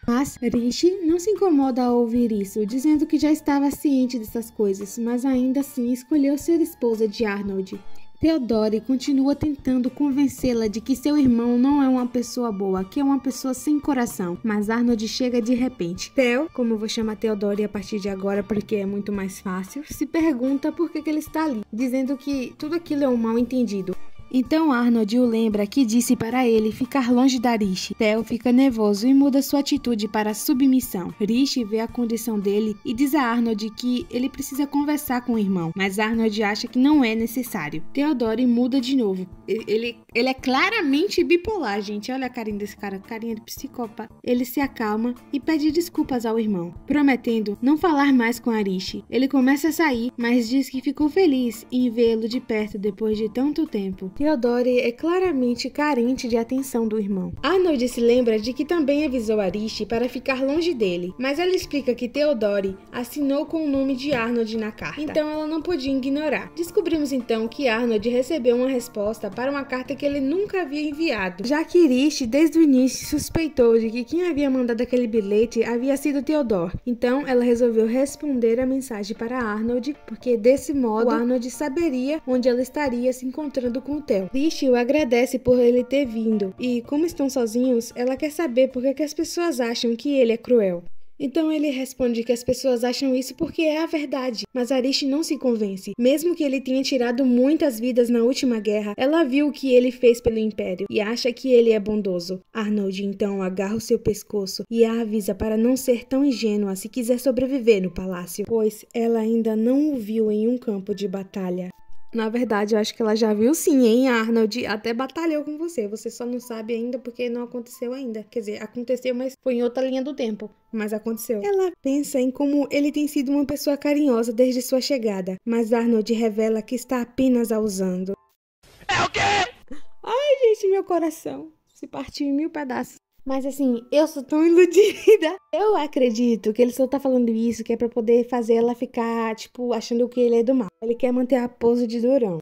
Mas Rishi não se incomoda ao ouvir isso, dizendo que já estava ciente dessas coisas, mas ainda assim escolheu ser esposa de Arnold. Theodore continua tentando convencê-la de que seu irmão não é uma pessoa boa, que é uma pessoa sem coração, mas Arnold chega de repente. Theo, como eu vou chamar Theodore a partir de agora porque é muito mais fácil, se pergunta por que ele está ali, dizendo que tudo aquilo é um mal entendido. Então Arnold o lembra que disse para ele ficar longe da Rishi. Theo fica nervoso e muda sua atitude para submissão. Rishi vê a condição dele e diz a Arnold que ele precisa conversar com o irmão, mas Arnold acha que não é necessário. Theodore muda de novo. Ele é claramente bipolar, gente. Olha a carinha desse cara, carinha de psicopata. Ele se acalma e pede desculpas ao irmão, prometendo não falar mais com Rishi. Ele começa a sair, mas diz que ficou feliz em vê-lo de perto depois de tanto tempo. Theodore é claramente carente de atenção do irmão. Arnold se lembra de que também avisou a Rishi para ficar longe dele, mas ela explica que Theodore assinou com o nome de Arnold na carta, então ela não podia ignorar. Descobrimos então que Arnold recebeu uma resposta para uma carta que ele nunca havia enviado, já que Rishi desde o início suspeitou de que quem havia mandado aquele bilhete havia sido Theodore. Então ela resolveu responder a mensagem para Arnold, porque desse modo Arnold saberia onde ela estaria se encontrando com o Theo. Rishi o agradece por ele ter vindo, e como estão sozinhos, ela quer saber por que as pessoas acham que ele é cruel. Então ele responde que as pessoas acham isso porque é a verdade, mas Rishi não se convence. Mesmo que ele tenha tirado muitas vidas na última guerra, ela viu o que ele fez pelo Império e acha que ele é bondoso. Arnold então agarra o seu pescoço e a avisa para não ser tão ingênua se quiser sobreviver no palácio, pois ela ainda não o viu em um campo de batalha. Na verdade, eu acho que ela já viu sim, hein, Arnold? Até batalhou com você. Você só não sabe ainda porque não aconteceu ainda. Quer dizer, aconteceu, mas foi em outra linha do tempo. Mas aconteceu. Ela pensa em como ele tem sido uma pessoa carinhosa desde sua chegada. Mas Arnold revela que está apenas a usando. É o quê? Ai, gente, meu coração se partiu em 1000 pedaços. Mas assim, eu sou tão iludida. Eu acredito que ele só tá falando isso que é pra poder fazer ela ficar, tipo, achando que ele é do mal. Ele quer manter a pose de durão.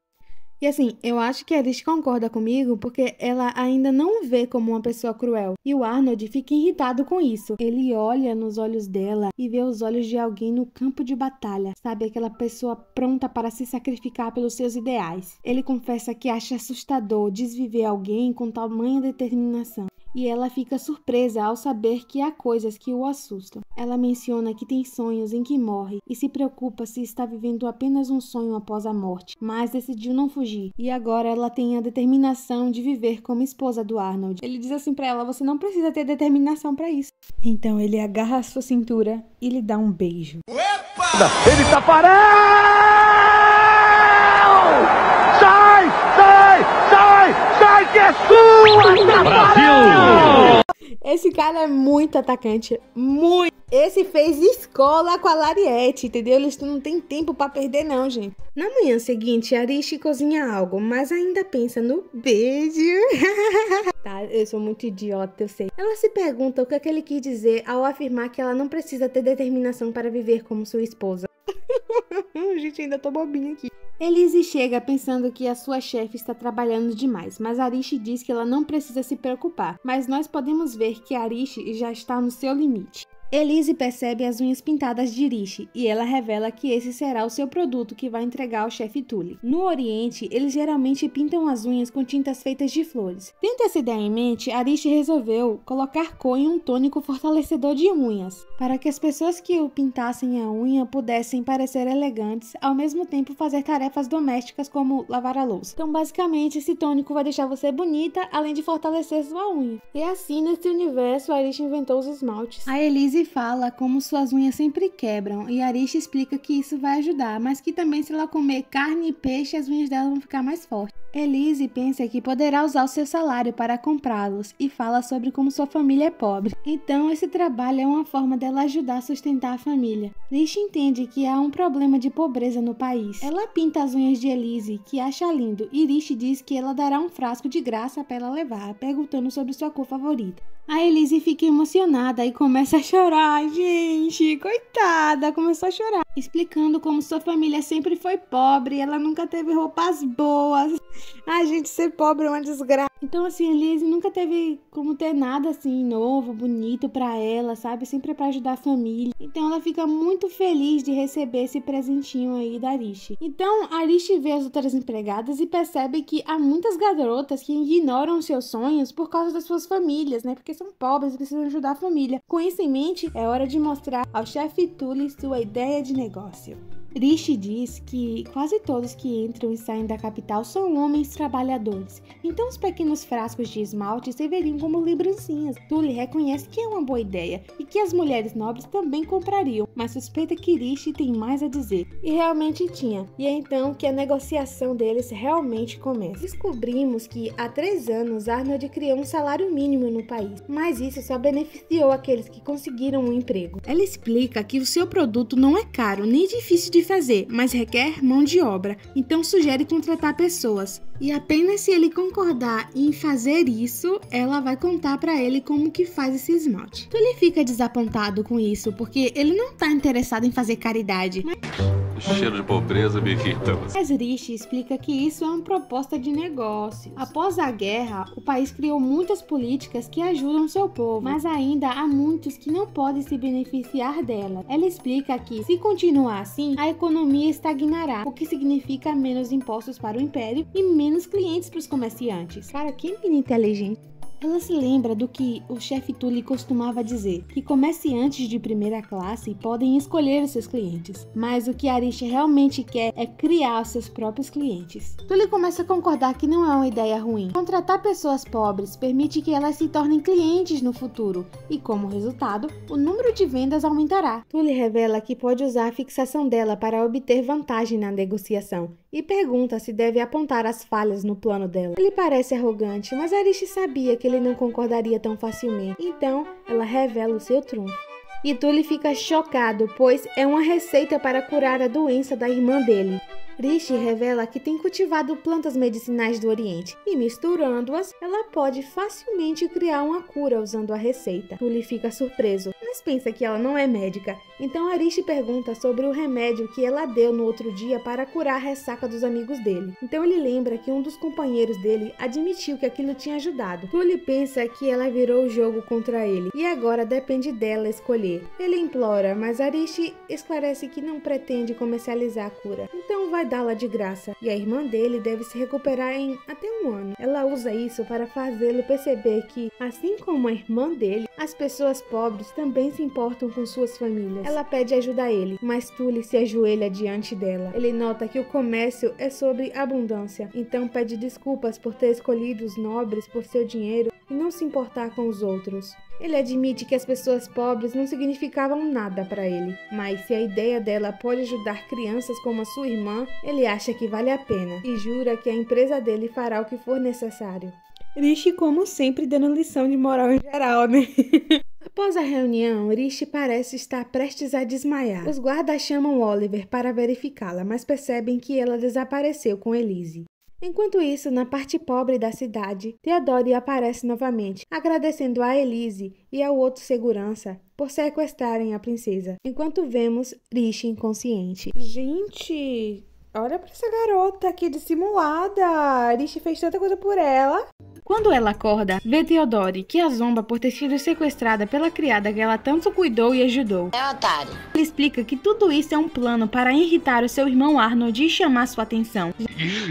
E assim, eu acho que a Arish concorda comigo porque ela ainda não o vê como uma pessoa cruel. E o Arnold fica irritado com isso. Ele olha nos olhos dela e vê os olhos de alguém no campo de batalha. Sabe, aquela pessoa pronta para se sacrificar pelos seus ideais. Ele confessa que acha assustador desviver alguém com tamanha determinação. E ela fica surpresa ao saber que há coisas que o assustam. Ela menciona que tem sonhos em que morre e se preocupa se está vivendo apenas um sonho após a morte, mas decidiu não fugir. E agora ela tem a determinação de viver como esposa do Arnold. Ele diz assim pra ela: você não precisa ter determinação pra isso. Então ele agarra a sua cintura e lhe dá um beijo. Ele tá parado! Sai! Sai! Sai! Sai que é sua! Brasil! Esse cara é muito atacante, muito. Esse fez escola com a Lariete, entendeu? Eles não tem tempo pra perder não, gente. Na manhã seguinte, Arish cozinha algo, mas ainda pensa no beijo. Tá, eu sou muito idiota, eu sei. Ela se pergunta o que é que ele quis dizer ao afirmar que ela não precisa ter determinação para viver como sua esposa. Gente, ainda tô bobinha aqui. Elise chega pensando que a sua chefe está trabalhando demais, mas Arish diz que ela não precisa se preocupar. Mas nós podemos ver que Arish já está no seu limite. Elise percebe as unhas pintadas de Arish e ela revela que esse será o seu produto que vai entregar ao chefe Tully. No Oriente, eles geralmente pintam as unhas com tintas feitas de flores. Tendo essa ideia em mente, Arish resolveu colocar cor em um tônico fortalecedor de unhas, para que as pessoas que o pintassem a unha pudessem parecer elegantes, ao mesmo tempo fazer tarefas domésticas como lavar a louça. Então, basicamente, esse tônico vai deixar você bonita, além de fortalecer sua unha. E assim, nesse universo, Arish inventou os esmaltes. A Elise fala como suas unhas sempre quebram e Arish explica que isso vai ajudar, mas que também se ela comer carne e peixe, as unhas dela vão ficar mais fortes. Elise pensa que poderá usar o seu salário para comprá-los e fala sobre como sua família é pobre. Então esse trabalho é uma forma dela ajudar a sustentar a família. Arish entende que há um problema de pobreza no país. Ela pinta as unhas de Elise, que acha lindo, e Arish diz que ela dará um frasco de graça para ela levar, perguntando sobre sua cor favorita. A Elise fica emocionada e começa a chorar, gente, coitada, começou a chorar, explicando como sua família sempre foi pobre e ela nunca teve roupas boas. Ai, gente, ser pobre é uma desgraça. Então, assim, a Elise nunca teve como ter nada, assim, novo, bonito pra ela, sabe? Sempre pra ajudar a família. Então, ela fica muito feliz de receber esse presentinho aí da Arish. Então, a Arish vê as outras empregadas e percebe que há muitas garotas que ignoram seus sonhos por causa das suas famílias, né? Porque são pobres e precisam ajudar a família. Com isso em mente, é hora de mostrar ao chefe Tully sua ideia de negócio. Arish diz que quase todos que entram e saem da capital são homens trabalhadores, então os pequenos frascos de esmalte serviriam como lembrancinhas. Tully reconhece que é uma boa ideia e que as mulheres nobres também comprariam, mas suspeita que Arish tem mais a dizer. E realmente tinha, e é então que a negociação deles realmente começa. Descobrimos que há 3 anos Arnold criou um salário mínimo no país, mas isso só beneficiou aqueles que conseguiram um emprego. Ela explica que o seu produto não é caro nem difícil de fazer, mas requer mão de obra, então sugere contratar pessoas. E apenas se ele concordar em fazer isso, ela vai contar pra ele como que faz esse esmalte. Então ele fica desapontado com isso, porque ele não tá interessado em fazer caridade. O cheiro de pobreza me irrita. Mas Arish explica que isso é uma proposta de negócios. Após a guerra, o país criou muitas políticas que ajudam seu povo, mas ainda há muitos que não podem se beneficiar dela. Ela explica que, se continuar assim, a economia estagnará, o que significa menos impostos para o império e menos clientes para os comerciantes. Cara, que menina inteligente. Ela se lembra do que o chefe Tully costumava dizer, que comerciantes de primeira classe podem escolher os seus clientes, mas o que Arish realmente quer é criar os seus próprios clientes. Tully começa a concordar que não é uma ideia ruim. Contratar pessoas pobres permite que elas se tornem clientes no futuro e, como resultado, o número de vendas aumentará. Tully revela que pode usar a fixação dela para obter vantagem na negociação e pergunta se deve apontar as falhas no plano dela. Ele parece arrogante, mas Arish sabia que ele não concordaria tão facilmente, então ela revela o seu trunfo. E Tully fica chocado, pois é uma receita para curar a doença da irmã dele. Arish revela que tem cultivado plantas medicinais do Oriente e, misturando-as, ela pode facilmente criar uma cura usando a receita. Tully fica surpreso, mas mas pensa que ela não é médica. Então Arishi pergunta sobre o remédio que ela deu no outro dia para curar a ressaca dos amigos dele. Então ele lembra que um dos companheiros dele admitiu que aquilo tinha ajudado. Tully pensa que ela virou o jogo contra ele e agora depende dela escolher. Ele implora, mas Arishi esclarece que não pretende comercializar a cura, então vai dá-la de graça. E a irmã dele deve se recuperar em até 1 ano. Ela usa isso para fazê-lo perceber que, assim como a irmã dele, as pessoas pobres também se importam com suas famílias. Ela pede ajuda a ele, mas Tully se ajoelha diante dela. Ele nota que o comércio é sobre abundância, então pede desculpas por ter escolhido os nobres por seu dinheiro e não se importar com os outros. Ele admite que as pessoas pobres não significavam nada para ele, mas se a ideia dela pode ajudar crianças como a sua irmã, ele acha que vale a pena e jura que a empresa dele fará o que for necessário. Rishi, como sempre, dando lição de moral em geral, né? Após a reunião, Rishi parece estar prestes a desmaiar. Os guardas chamam Oliver para verificá-la, mas percebem que ela desapareceu com Elise. Enquanto isso, na parte pobre da cidade, Theodore aparece novamente, agradecendo a Elise e ao outro segurança por sequestrarem a princesa, enquanto vemos Rishi inconsciente. Gente, olha pra essa garota aqui dissimulada. Rishi fez tanta coisa por ela. Quando ela acorda, vê Theodore, que a zomba por ter sido sequestrada pela criada que ela tanto cuidou e ajudou. É otário. Ele explica que tudo isso é um plano para irritar o seu irmão Arnold e chamar sua atenção.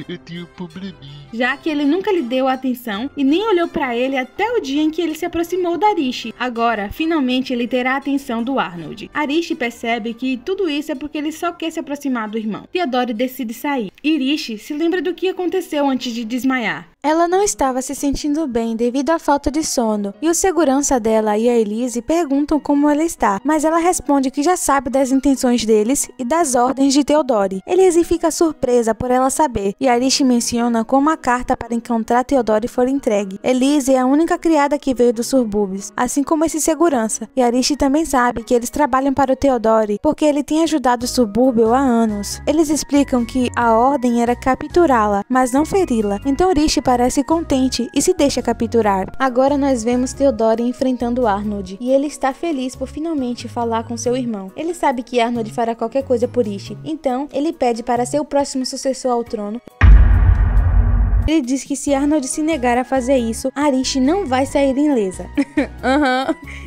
Eu tenho um probleminha. Já que ele nunca lhe deu atenção e nem olhou para ele até o dia em que ele se aproximou da Arishi. Agora, finalmente, ele terá a atenção do Arnold. Arishi percebe que tudo isso é porque ele só quer se aproximar do irmão. Theodore decide sair. Arishi se lembra do que aconteceu antes de desmaiar. Ela não estava se sentindo bem devido à falta de sono, e o segurança dela e a Elise perguntam como ela está, mas ela responde que já sabe das intenções deles e das ordens de Theodore. Elise fica surpresa por ela saber, e Arishi menciona como a carta para encontrar Theodore foi entregue. Elise é a única criada que veio dos subúrbios, assim como esse segurança, e Arishi também sabe que eles trabalham para o Theodore porque ele tem ajudado o subúrbio há anos. Eles explicam que a ordem era capturá-la, mas não feri-la, então Arishi parece contente e se deixa capturar. Agora nós vemos Theodore enfrentando Arnold, e ele está feliz por finalmente falar com seu irmão. Ele sabe que Arnold fará qualquer coisa por Rishi, então ele pede para ser o próximo sucessor ao trono. Ele diz que se Arnold se negar a fazer isso, Arishi não vai sair ilesa.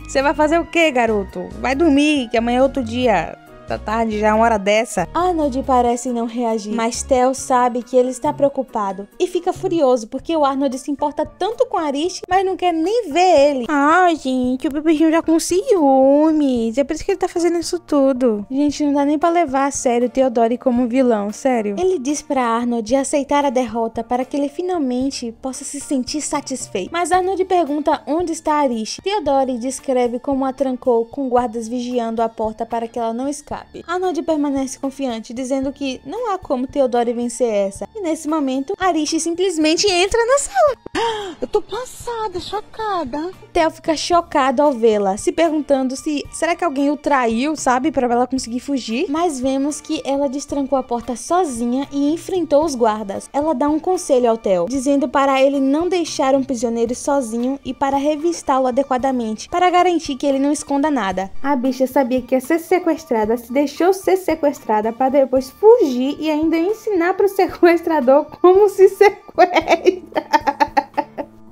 Você vai fazer o quê, garoto? Vai dormir, que amanhã é outro dia. Da tarde, já é uma hora dessa. Arnold parece não reagir, mas Theo sabe que ele está preocupado e fica furioso porque o Arnold se importa tanto com Arishi, mas não quer nem ver ele. Ai, gente, o bebezinho já com ciúmes. É por isso que ele tá fazendo isso tudo. Gente, não dá nem pra levar a sério o Theodore como vilão, sério. Ele diz pra Arnold aceitar a derrota para que ele finalmente possa se sentir satisfeito. Mas Arnold pergunta onde está Arishi. Theodore descreve como a trancou com guardas vigiando a porta para que ela não escape. Arnold permanece confiante, dizendo que não há como Theodore vencer essa. E nesse momento, Arishi simplesmente entra na sala. Eu tô passada, chocada. Theo fica chocado ao vê-la, se perguntando se será que alguém o traiu, sabe, para ela conseguir fugir. Mas vemos que ela destrancou a porta sozinha e enfrentou os guardas. Ela dá um conselho ao Theo, dizendo para ele não deixar um prisioneiro sozinho e para revistá-lo adequadamente, para garantir que ele não esconda nada. A bicha sabia que ia ser sequestrada, se deixou ser sequestrada para depois fugir e ainda ensinar para o sequestrador como se sequestra.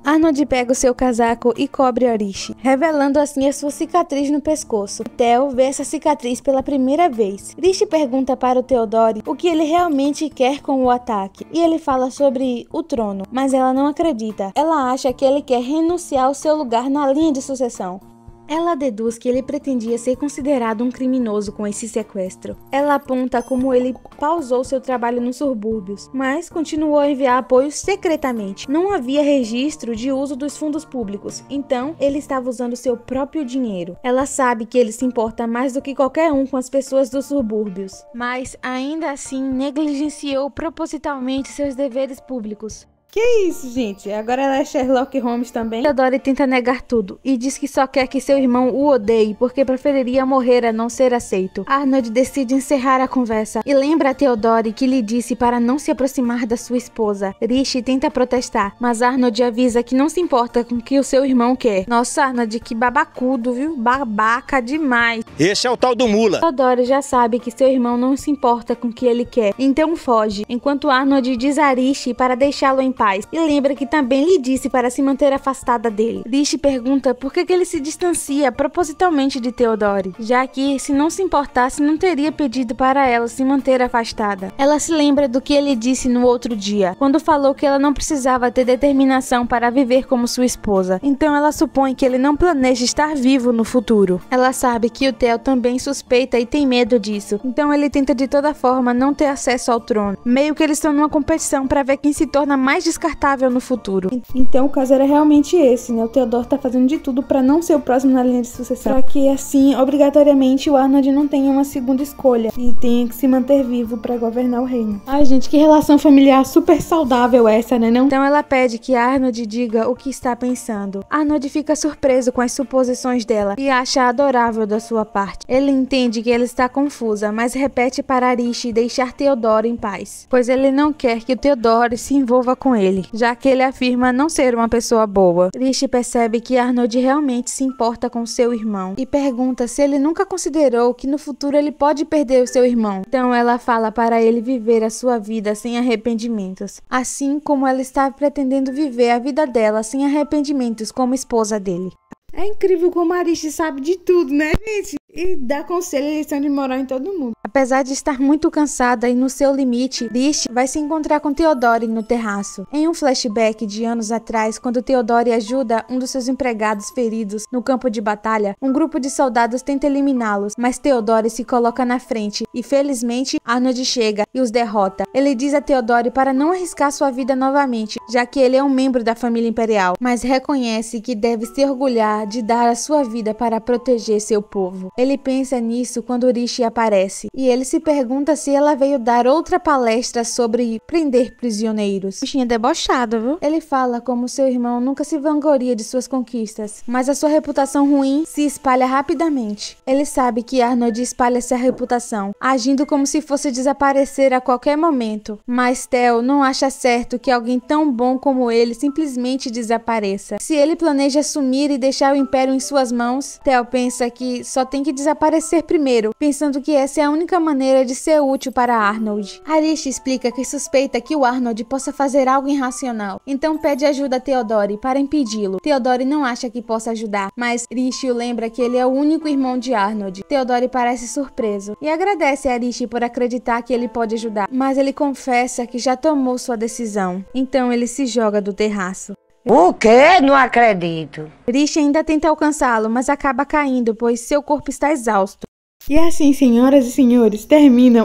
Arnold pega o seu casaco e cobre Arishi, revelando assim a sua cicatriz no pescoço. Theo vê essa cicatriz pela primeira vez. Arishi pergunta para o Theodore o que ele realmente quer com o ataque, e ele fala sobre o trono, mas ela não acredita. Ela acha que ele quer renunciar ao seu lugar na linha de sucessão. Ela deduz que ele pretendia ser considerado um criminoso com esse sequestro. Ela aponta como ele pausou seu trabalho nos subúrbios, mas continuou a enviar apoio secretamente. Não havia registro de uso dos fundos públicos, então ele estava usando seu próprio dinheiro. Ela sabe que ele se importa mais do que qualquer um com as pessoas dos subúrbios, mas ainda assim negligenciou propositalmente seus deveres públicos. Que isso, gente? Agora ela é Sherlock Holmes também? Theodore tenta negar tudo e diz que só quer que seu irmão o odeie porque preferiria morrer a não ser aceito. Arnold decide encerrar a conversa e lembra a Theodore que lhe disse para não se aproximar da sua esposa. Rishi tenta protestar, mas Arnold avisa que não se importa com o que o seu irmão quer. Nossa, Arnold, que babacudo, viu? Babaca demais. Esse é o tal do mula. Theodore já sabe que seu irmão não se importa com o que ele quer, então foge, enquanto Arnold diz a Rishi para deixá-lo em paz e lembra que também lhe disse para se manter afastada dele. Rishi pergunta por que ele se distancia propositalmente de Theodore, já que se não se importasse não teria pedido para ela se manter afastada. Ela se lembra do que ele disse no outro dia, quando falou que ela não precisava ter determinação para viver como sua esposa, então ela supõe que ele não planeja estar vivo no futuro. Ela sabe que o Theo também suspeita e tem medo disso, então ele tenta de toda forma não ter acesso ao trono. Meio que eles estão numa competição para ver quem se torna mais descartável no futuro. Então o caso era realmente esse, né? O Theodore tá fazendo de tudo para não ser o próximo na linha de sucessão, para que assim, obrigatoriamente, o Arnold não tenha uma segunda escolha e tenha que se manter vivo para governar o reino. Ai, gente, que relação familiar super saudável essa, né, não? Então ela pede que Arnold diga o que está pensando. Arnold fica surpreso com as suposições dela e acha adorável da sua parte. Ele entende que ela está confusa, mas repete para Rishi deixar Theodore em paz, pois ele não quer que o Theodore se envolva com ele, já que ele afirma não ser uma pessoa boa. Rishi percebe que Arnold realmente se importa com seu irmão e pergunta se ele nunca considerou que no futuro ele pode perder o seu irmão. Então ela fala para ele viver a sua vida sem arrependimentos, assim como ela está pretendendo viver a vida dela sem arrependimentos como esposa dele. É incrível como a Rishi sabe de tudo, né, gente? E dá conselho e lição de moral em todo mundo. Apesar de estar muito cansada e no seu limite, Rishi vai se encontrar com Theodore no terraço. Em um flashback de anos atrás, quando Theodore ajuda um dos seus empregados feridos no campo de batalha, um grupo de soldados tenta eliminá-los, mas Theodore se coloca na frente e felizmente Arnold chega e os derrota. Ele diz a Theodore para não arriscar sua vida novamente, já que ele é um membro da família imperial, mas reconhece que deve se orgulhar de dar a sua vida para proteger seu povo. Ele pensa nisso quando Rishi aparece, e ele se pergunta se ela veio dar outra palestra sobre prender prisioneiros. Bichinho é debochado, viu? Ele fala como seu irmão nunca se vangloria de suas conquistas, mas a sua reputação ruim se espalha rapidamente. Ele sabe que Arnold espalha essa reputação, agindo como se fosse desaparecer a qualquer momento, mas Theo não acha certo que alguém tão bom como ele simplesmente desapareça. Se ele planeja assumir e deixar o império em suas mãos, Theo pensa que só tem que desaparecer primeiro, pensando que essa é a única maneira de ser útil para Arnold. Rishi explica que suspeita que o Arnold possa fazer algo irracional, então pede ajuda a Theodore para impedi-lo. Theodore não acha que possa ajudar, mas Rishi o lembra que ele é o único irmão de Arnold. Theodore parece surpreso e agradece a Rishi por acreditar que ele pode ajudar, mas ele confessa que já tomou sua decisão. Então ele se joga do terraço. O quê? Não acredito. Rishi ainda tenta alcançá-lo, mas acaba caindo, pois seu corpo está exausto. E assim, senhoras e senhores, terminam.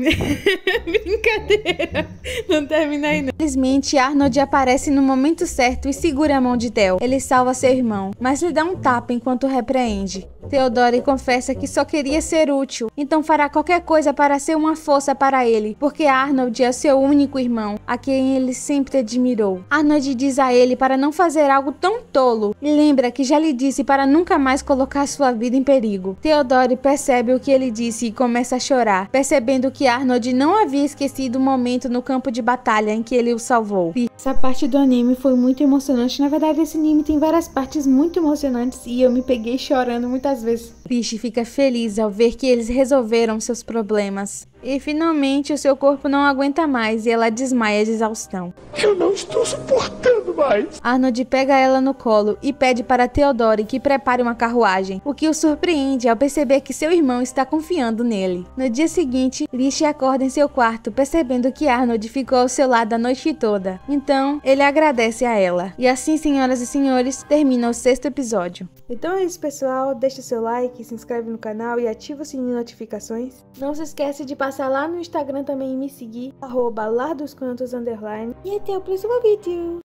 Brincadeira, não termina aí não. Felizmente, Arnold aparece no momento certo e segura a mão de Theo. Ele salva seu irmão, mas lhe dá um tapa enquanto repreende. Theodore confessa que só queria ser útil, então fará qualquer coisa para ser uma força para ele, porque Arnold é seu único irmão, a quem ele sempre admirou. Arnold diz a ele para não fazer algo tão tolo, e lembra que já lhe disse para nunca mais colocar sua vida em perigo. Theodore percebe o que ele disse e começa a chorar, percebendo que Arnold não havia esquecido o momento no campo de batalha em que ele o salvou. Essa parte do anime foi muito emocionante. Na verdade, esse anime tem várias partes muito emocionantes e eu me peguei chorando muitas vezes. Rishi fica feliz ao ver que eles resolveram seus problemas. E finalmente o seu corpo não aguenta mais e ela desmaia de exaustão. Eu não estou suportando mais. Arnold pega ela no colo e pede para Theodore que prepare uma carruagem, o que o surpreende ao perceber que seu irmão está confiando nele. No dia seguinte, Rishi acorda em seu quarto percebendo que Arnold ficou ao seu lado a noite toda. Então, ele agradece a ela. E assim, senhoras e senhores, termina o 6º episódio. Então é isso, pessoal. Deixa seu like, se inscreve no canal e ativa o sininho de notificações. Não se esquece de passar lá no Instagram também e me seguir, @lardoscantos_. E até o próximo vídeo.